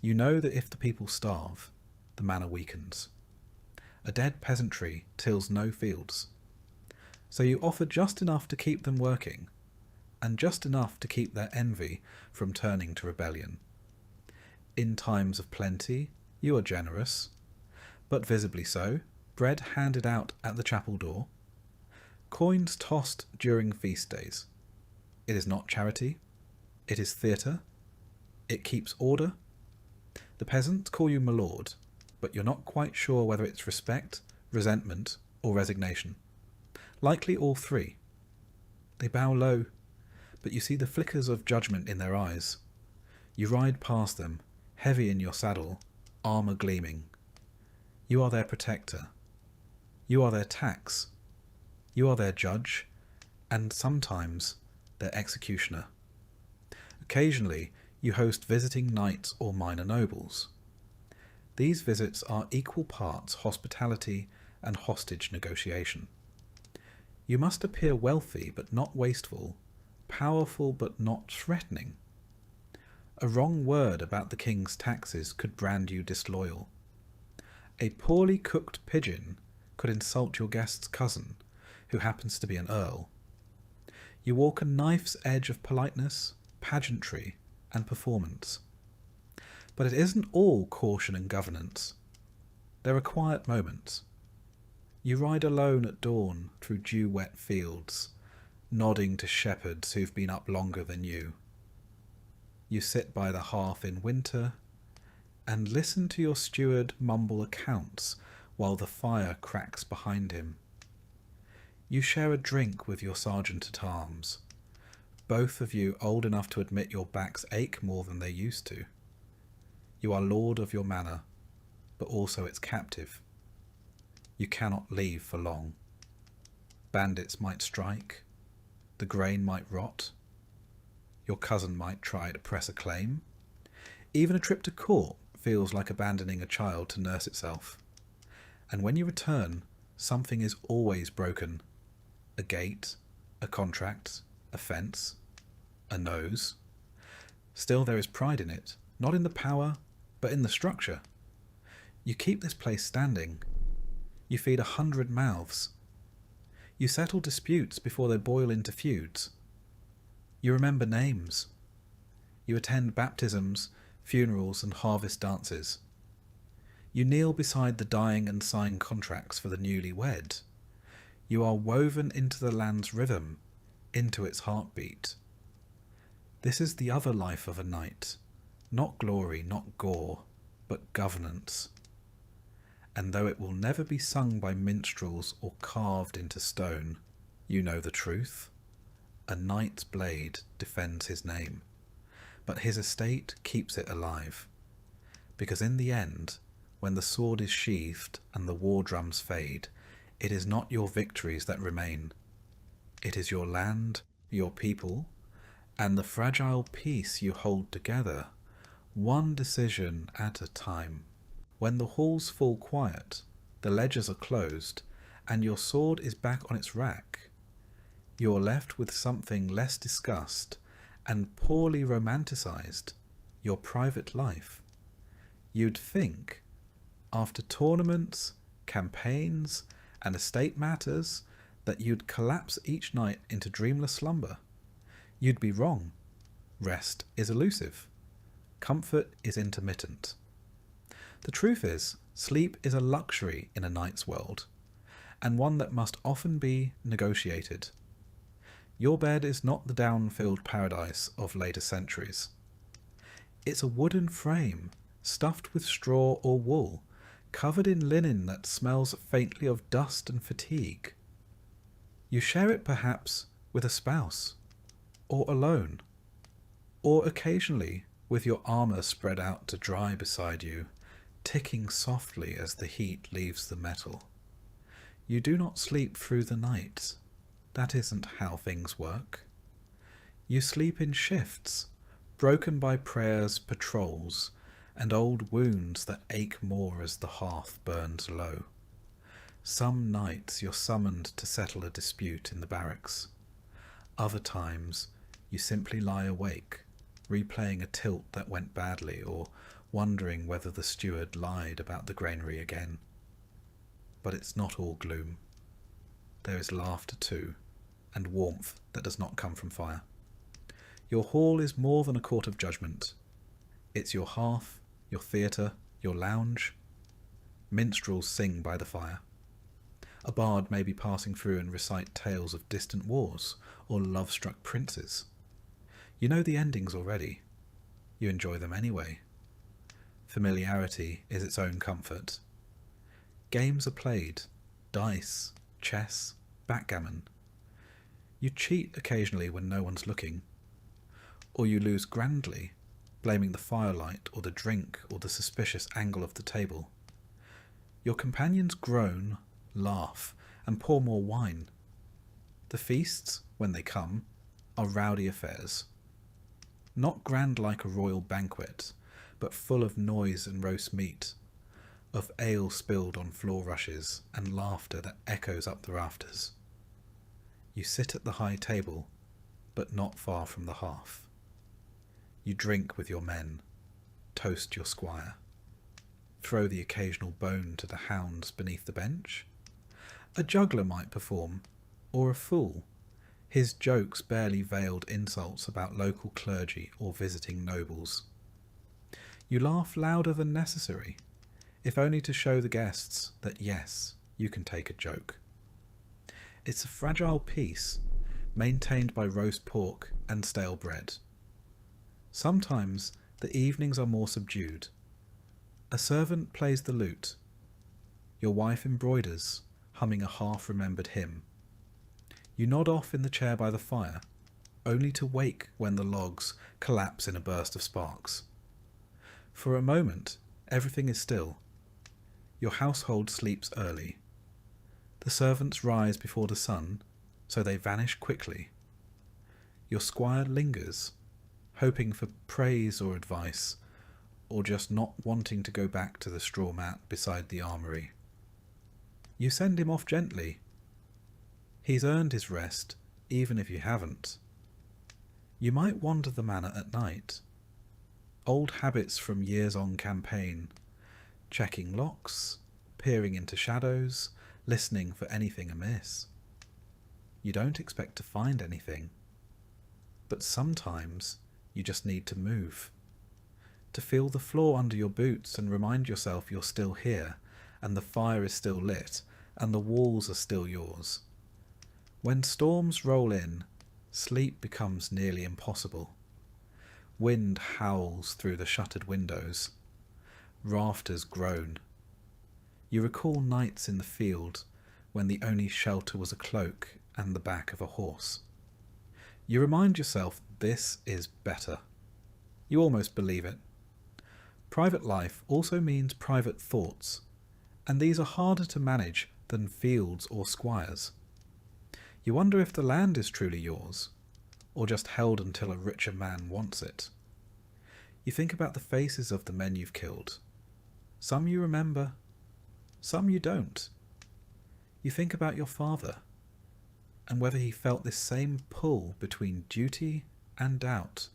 You know that if the people starve, the manor weakens. A dead peasantry tills no fields. So you offer just enough to keep them working, and just enough to keep their envy from turning to rebellion. In times of plenty, you are generous, but visibly so, bread handed out at the chapel door, coins tossed during feast days. It is not charity, it is theatre, it keeps order. The peasants call you my lord, but you're not quite sure whether it's respect, resentment, or resignation. Likely all three. They bow low, but you see the flickers of judgment in their eyes. You ride past them, heavy in your saddle, armour gleaming. You are their protector. You are their tax. You are their judge, and sometimes their executioner. Occasionally, you host visiting knights or minor nobles. These visits are equal parts hospitality and hostage negotiation. You must appear wealthy but not wasteful, powerful but not threatening. A wrong word about the king's taxes could brand you disloyal. A poorly cooked pigeon could insult your guest's cousin, who happens to be an earl. You walk a knife's edge of politeness, pageantry, and performance. But it isn't all caution and governance. There are quiet moments. You ride alone at dawn through dew-wet fields, nodding to shepherds who've been up longer than you. You sit by the hearth in winter and listen to your steward mumble accounts while the fire cracks behind him. You share a drink with your sergeant-at-arms, both of you old enough to admit your backs ache more than they used to. You are lord of your manor, but also its captive. You cannot leave for long. Bandits might strike, the grain might rot, your cousin might try to press a claim. Even a trip to court feels like abandoning a child to nurse itself. And when you return, something is always broken. A gate, a contract, a fence, a nose. Still there is pride in it, not in the power, but in the structure. You keep this place standing. You feed 100 mouths. You settle disputes before they boil into feuds. You remember names. You attend baptisms, funerals, and harvest dances. You kneel beside the dying and sign contracts for the newly wed. You are woven into the land's rhythm, into its heartbeat. This is the other life of a knight. Not glory, not gore, but governance. And though it will never be sung by minstrels or carved into stone, you know the truth. A knight's blade defends his name, but his estate keeps it alive. Because in the end, when the sword is sheathed and the war drums fade, it is not your victories that remain. It is your land, your people, and the fragile peace you hold together, one decision at a time. When the halls fall quiet, the ledgers are closed, and your sword is back on its rack, you are left with something less discussed and poorly romanticized, your private life. You'd think, after tournaments, campaigns, and estate matters, that you'd collapse each night into dreamless slumber. You'd be wrong. Rest is elusive. Comfort is intermittent. The truth is, sleep is a luxury in a knight's world, and one that must often be negotiated. Your bed is not the down-filled paradise of later centuries. It's a wooden frame, stuffed with straw or wool, covered in linen that smells faintly of dust and fatigue. You share it perhaps with a spouse, or alone, or occasionally with your armour spread out to dry beside you, ticking softly as the heat leaves the metal. You do not sleep through the night. That isn't how things work. You sleep in shifts, broken by prayers, patrols, and old wounds that ache more as the hearth burns low. Some nights you're summoned to settle a dispute in the barracks. Other times you simply lie awake, replaying a tilt that went badly or wondering whether the steward lied about the granary again. But it's not all gloom. There is laughter too, and warmth that does not come from fire. Your hall is more than a court of judgment. It's your hearth, your theatre, your lounge. Minstrels sing by the fire. A bard may be passing through and recite tales of distant wars or love-struck princes. You know the endings already. You enjoy them anyway. Familiarity is its own comfort. Games are played, dice, chess, backgammon. You cheat occasionally when no one's looking. Or you lose grandly, blaming the firelight or the drink or the suspicious angle of the table. Your companions groan, laugh, and pour more wine. The feasts, when they come, are rowdy affairs. Not grand like a royal banquet, but full of noise and roast meat, of ale spilled on floor rushes and laughter that echoes up the rafters. You sit at the high table, but not far from the hearth. You drink with your men, toast your squire, throw the occasional bone to the hounds beneath the bench. A juggler might perform, or a fool, his jokes barely veiled insults about local clergy or visiting nobles. You laugh louder than necessary, if only to show the guests that yes, you can take a joke. It's a fragile peace, maintained by roast pork and stale bread. Sometimes the evenings are more subdued. A servant plays the lute. Your wife embroiders, humming a half-remembered hymn. You nod off in the chair by the fire, only to wake when the logs collapse in a burst of sparks. For a moment, everything is still. Your household sleeps early. The servants rise before the sun, so they vanish quickly. Your squire lingers, hoping for praise or advice, or just not wanting to go back to the straw mat beside the armoury. You send him off gently. He's earned his rest, even if you haven't. You might wander the manor at night. Old habits from years on campaign, checking locks, peering into shadows, listening for anything amiss. You don't expect to find anything, but sometimes you just need to move, to feel the floor under your boots and remind yourself you're still here, and the fire is still lit, and the walls are still yours. When storms roll in, sleep becomes nearly impossible. Wind howls through the shuttered windows. Rafters groan. You recall nights in the field when the only shelter was a cloak and the back of a horse. You remind yourself this is better. You almost believe it. Private life also means private thoughts, and these are harder to manage than fields or squires. You wonder if the land is truly yours, or just held until a richer man wants it. You think about the faces of the men you've killed. Some you remember, some you don't. You think about your father, and whether he felt this same pull between duty and doubt.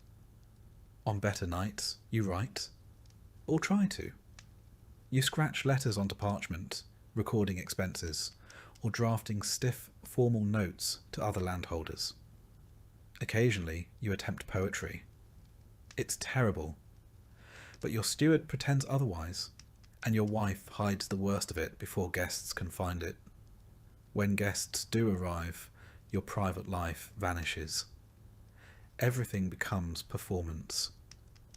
On better nights, you write, or try to. You scratch letters onto parchment, recording expenses, or drafting stiff, formal notes to other landholders. Occasionally, you attempt poetry. It's terrible, but your steward pretends otherwise, and your wife hides the worst of it before guests can find it. When guests do arrive, your private life vanishes. Everything becomes performance.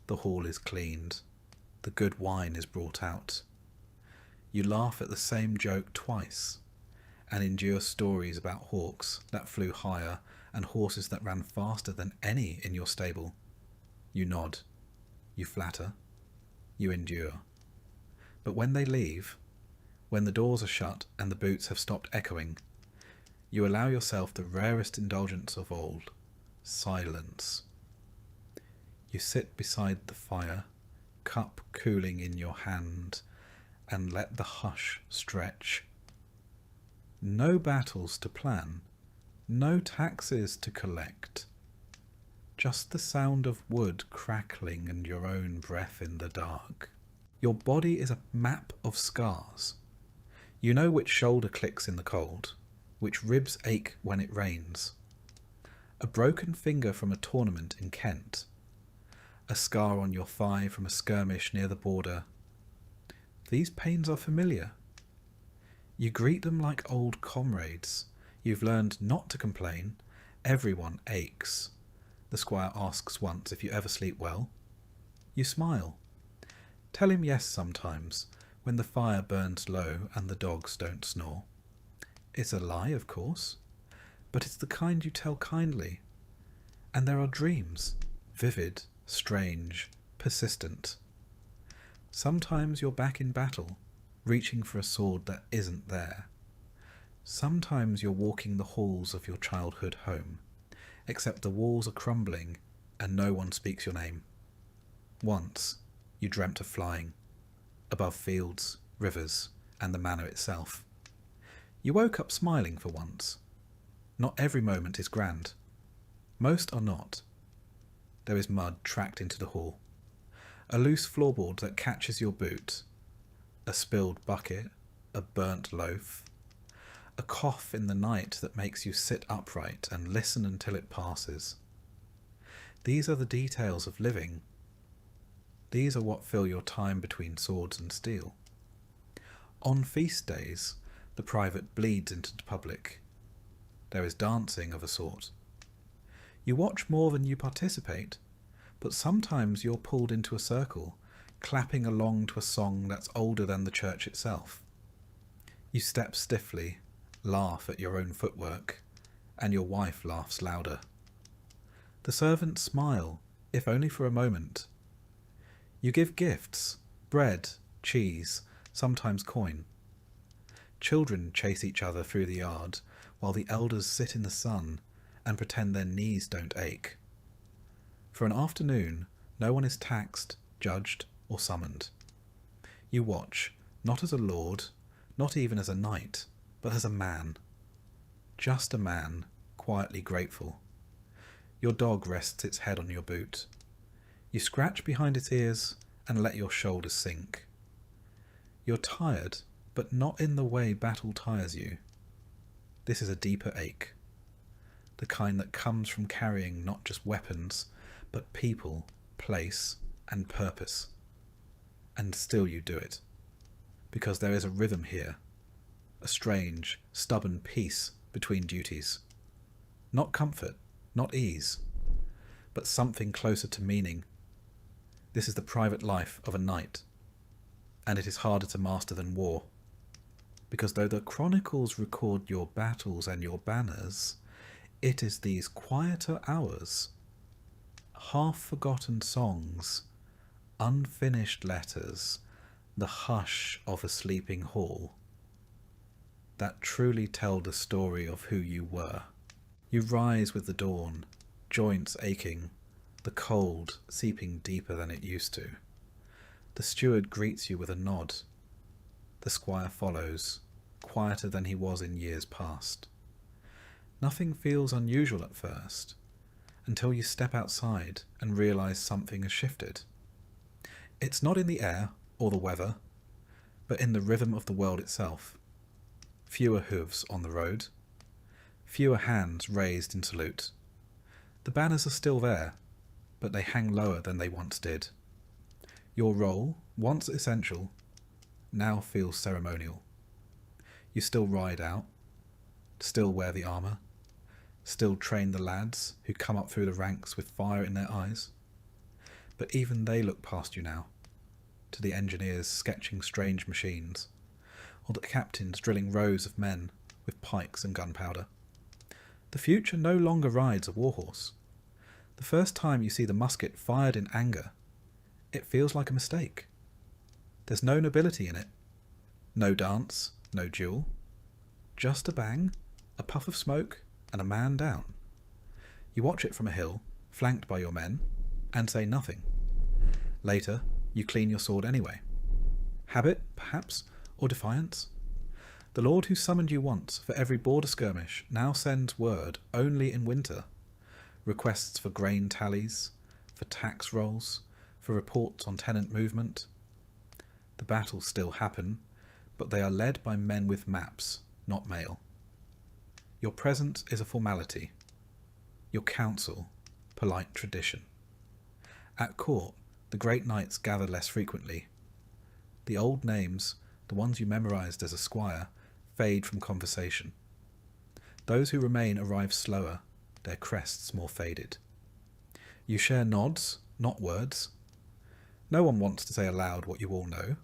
The hall is cleaned. The good wine is brought out. You laugh at the same joke twice, and endure stories about hawks that flew higher and horses that ran faster than any in your stable. You nod. You flatter. You endure. But when they leave, when the doors are shut and the boots have stopped echoing, you allow yourself the rarest indulgence of all, silence. You sit beside the fire, cup cooling in your hand, and let the hush stretch. No battles to plan, no taxes to collect, just the sound of wood crackling and your own breath in the dark. Your body is a map of scars. You know which shoulder clicks in the cold, which ribs ache when it rains. A broken finger from a tournament in Kent, a scar on your thigh from a skirmish near the border. These pains are familiar. You greet them like old comrades. You've learned not to complain. Everyone aches. The squire asks once if you ever sleep well. You smile. Tell him yes sometimes, when the fire burns low and the dogs don't snore. It's a lie, of course, but it's the kind you tell kindly. And there are dreams, vivid, strange, persistent. Sometimes you're back in battle, reaching for a sword that isn't there. Sometimes you're walking the halls of your childhood home, except the walls are crumbling and no one speaks your name. Once you dreamt of flying, above fields, rivers, and the manor itself. You woke up smiling for once. Not every moment is grand. Most are not. There is mud tracked into the hall, a loose floorboard that catches your boot, a spilled bucket, a burnt loaf, a cough in the night that makes you sit upright and listen until it passes. These are the details of living. These are what fill your time between swords and steel. On feast days, the private bleeds into the public. There is dancing of a sort. You watch more than you participate, but sometimes you're pulled into a circle, clapping along to a song that's older than the church itself. You step stiffly, laugh at your own footwork, and your wife laughs louder. The servants smile, if only for a moment. You give gifts, bread, cheese, sometimes coin. Children chase each other through the yard, while the elders sit in the sun and pretend their knees don't ache. For an afternoon, no one is taxed, judged, or summoned. You watch, not as a lord, not even as a knight, but as a man. Just a man, quietly grateful. Your dog rests its head on your boot. You scratch behind its ears and let your shoulders sink. You're tired, but not in the way battle tires you. This is a deeper ache. The kind that comes from carrying not just weapons, but people, place, and purpose. And still you do it. Because there is a rhythm here. A strange, stubborn peace between duties. Not comfort, not ease, but something closer to meaning. This is the private life of a knight, and it is harder to master than war. Because though the chronicles record your battles and your banners, it is these quieter hours, half-forgotten songs, unfinished letters, the hush of a sleeping hall, that truly tell the story of who you were. You rise with the dawn, joints aching, the cold seeping deeper than it used to. The steward greets you with a nod. The squire follows, quieter than he was in years past. Nothing feels unusual at first, until you step outside and realise something has shifted. It's not in the air or the weather, but in the rhythm of the world itself. Fewer hooves on the road, fewer hands raised in salute. The banners are still there, but they hang lower than they once did. Your role, once essential, now feels ceremonial. You still ride out, still wear the armour, still train the lads who come up through the ranks with fire in their eyes. But even they look past you now, to the engineers sketching strange machines, or the captains drilling rows of men with pikes and gunpowder. The future no longer rides a warhorse. The first time you see the musket fired in anger, it feels like a mistake. There's no nobility in it. No dance, no duel. Just a bang, A puff of smoke and a man down. You watch it from a hill, flanked by your men, and say nothing. Later, you clean your sword anyway. Habit, perhaps, or defiance? The lord who summoned you once for every border skirmish now sends word only in winter. Requests for grain tallies, for tax rolls, for reports on tenant movement. The battles still happen, but they are led by men with maps, not mail. Your presence is a formality. Your counsel, polite tradition. At court, the great knights gather less frequently. The old names, the ones you memorized as a squire, fade from conversation. Those who remain arrive slower, their crests more faded. You share nods, not words. No one wants to say aloud what you all know.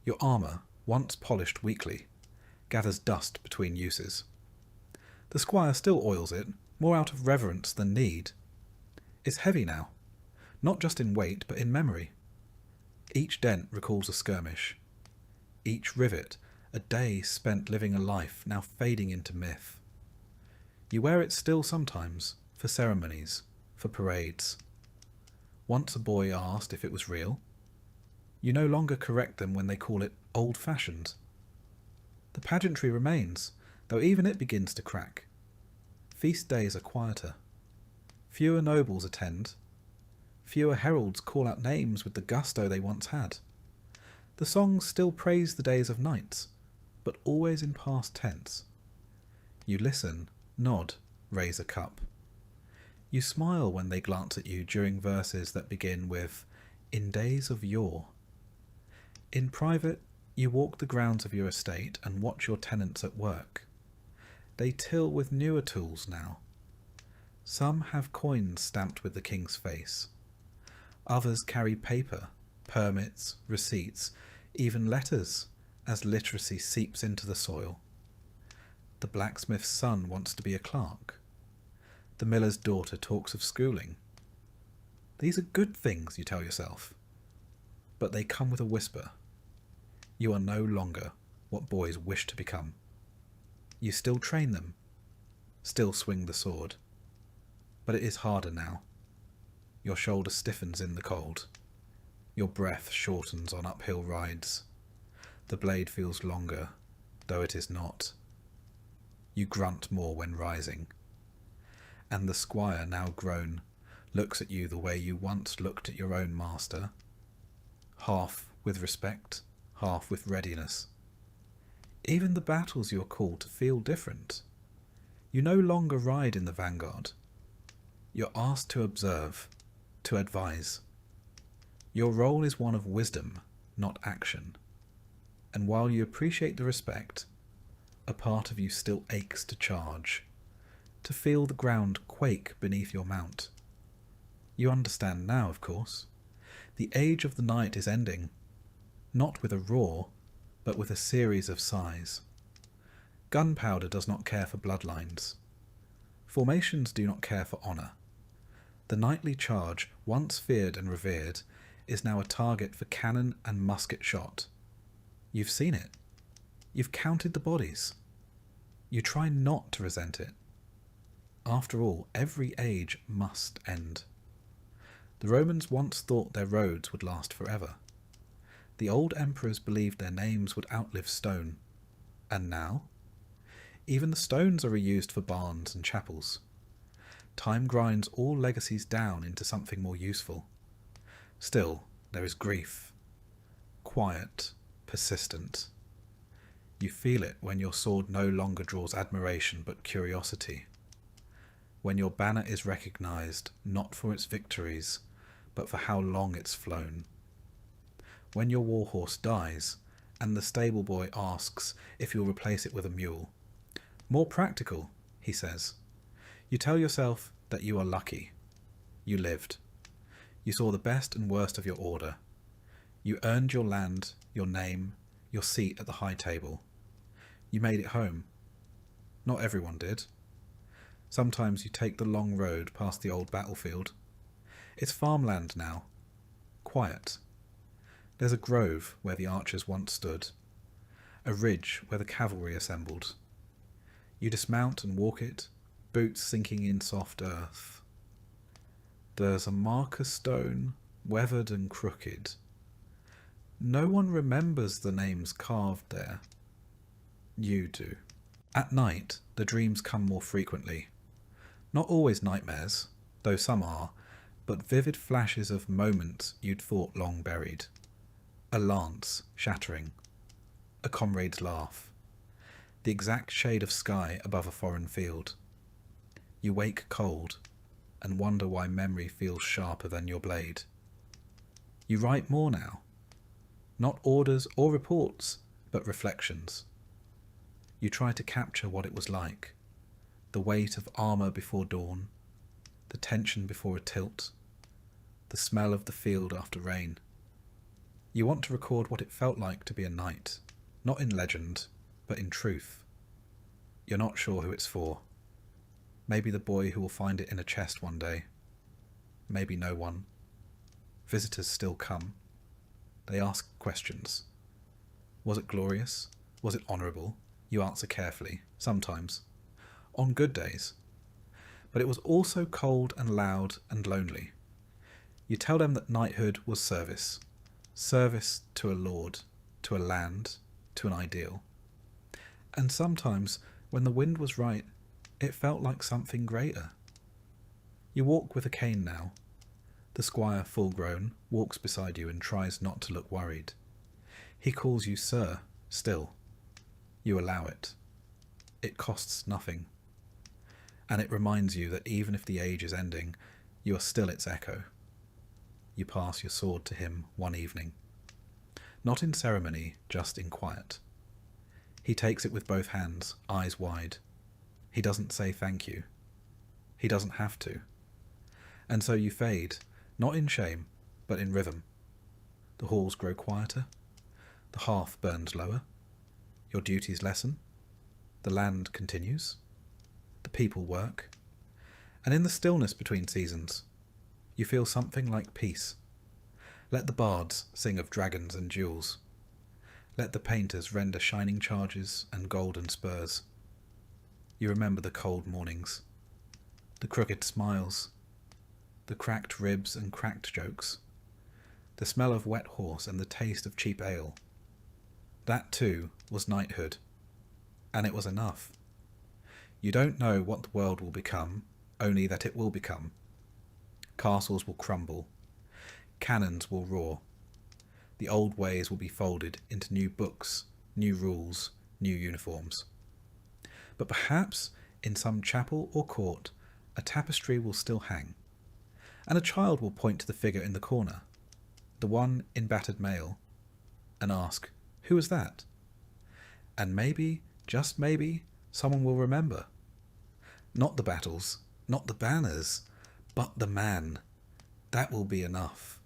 Your armour, once polished weekly, gathers dust between uses. The squire still oils it, more out of reverence than need. It's heavy now, not just in weight but in memory. Each dent recalls a skirmish. Each rivet, a day spent living a life now fading into myth. You wear it still sometimes, for ceremonies, for parades. Once a boy asked if it was real. You no longer correct them when they call it old-fashioned. The pageantry remains, though even it begins to crack. Feast days are quieter. Fewer nobles attend. Fewer heralds call out names with the gusto they once had. The songs still praise the days of knights, but always in past tense. You listen, nod, raise a cup. You smile when they glance at you during verses that begin with, "In days of yore." In private, you walk the grounds of your estate and watch your tenants at work. They till with newer tools now. Some have coins stamped with the king's face. Others carry paper, permits, receipts, even letters, as literacy seeps into the soil. The blacksmith's son wants to be a clerk. The miller's daughter talks of schooling. These are good things, you tell yourself. But they come with a whisper. You are no longer what boys wish to become. You still train them, still swing the sword. But it is harder now. Your shoulder stiffens in the cold. Your breath shortens on uphill rides. The blade feels longer, though it is not. You grunt more when rising. And the squire, now grown, looks at you the way you once looked at your own master, half with respect, half with readiness. Even the battles you are called to feel different. You no longer ride in the vanguard. You're asked to observe, to advise. Your role is one of wisdom, not action. And while you appreciate the respect, a part of you still aches to charge, to feel the ground quake beneath your mount. You understand now, of course. The age of the knight is ending, not with a roar, but with a series of sighs. Gunpowder does not care for bloodlines. Formations do not care for honour. The knightly charge, once feared and revered, is now a target for cannon and musket shot. You've seen it. You've counted the bodies. You try not to resent it. After all, every age must end. The Romans once thought their roads would last forever. The old emperors believed their names would outlive stone. And now? Even the stones are reused for barns and chapels. Time grinds all legacies down into something more useful. Still, there is grief. Quiet, persistent. You feel it when your sword no longer draws admiration but curiosity. When your banner is recognized not for its victories, but for how long it's flown. When your warhorse dies, and the stable boy asks if you'll replace it with a mule. More practical, he says. You tell yourself that you are lucky. You lived. You saw the best and worst of your order. You earned your land, your name, your seat at the high table. You made it home. Not everyone did. Sometimes you take the long road past the old battlefield. It's farmland now. Quiet. There's a grove where the archers once stood. A ridge where the cavalry assembled. You dismount and walk it, boots sinking in soft earth. There's a marker stone, weathered and crooked. No one remembers the names carved there. You do. At night, the dreams come more frequently. Not always nightmares, though some are, but vivid flashes of moments you'd thought long buried. A lance shattering. A comrade's laugh. The exact shade of sky above a foreign field. You wake cold, and wonder why memory feels sharper than your blade. You write more now. Not orders or reports, but reflections. You try to capture what it was like. The weight of armour before dawn, the tension before a tilt, the smell of the field after rain. You want to record what it felt like to be a knight, not in legend, but in truth. You're not sure who it's for. Maybe the boy who will find it in a chest one day. Maybe no one. Visitors still come. They ask questions. Was it glorious? Was it honourable? You answer carefully, sometimes. On good days. But it was also cold and loud and lonely. You tell them that knighthood was service. Service to a lord, to a land, to an ideal. And sometimes, when the wind was right, it felt like something greater. You walk with a cane now. The squire, full grown, walks beside you and tries not to look worried. He calls you sir, still. You allow it. It costs nothing. And it reminds you that even if the age is ending, you are still its echo. You pass your sword to him one evening. Not in ceremony, just in quiet. He takes it with both hands, eyes wide. He doesn't say thank you. He doesn't have to. And so you fade, not in shame, but in rhythm. The halls grow quieter. The hearth burns lower. Your duties lessen. The land continues. The people work. And in the stillness between seasons, you feel something like peace. Let the bards sing of dragons and jewels. Let the painters render shining charges and golden spurs. You remember the cold mornings, the crooked smiles, the cracked ribs and cracked jokes, the smell of wet horse and the taste of cheap ale. That too was knighthood, and it was enough. You don't know what the world will become, only that it will become. Castles will crumble, cannons will roar. The old ways will be folded into new books, new rules, new uniforms. But perhaps in some chapel or court, a tapestry will still hang, and a child will point to the figure in the corner, the one in battered mail, and ask, "Who is that?" And maybe, just maybe, someone will remember. Not the battles, not the banners, but the man. That will be enough.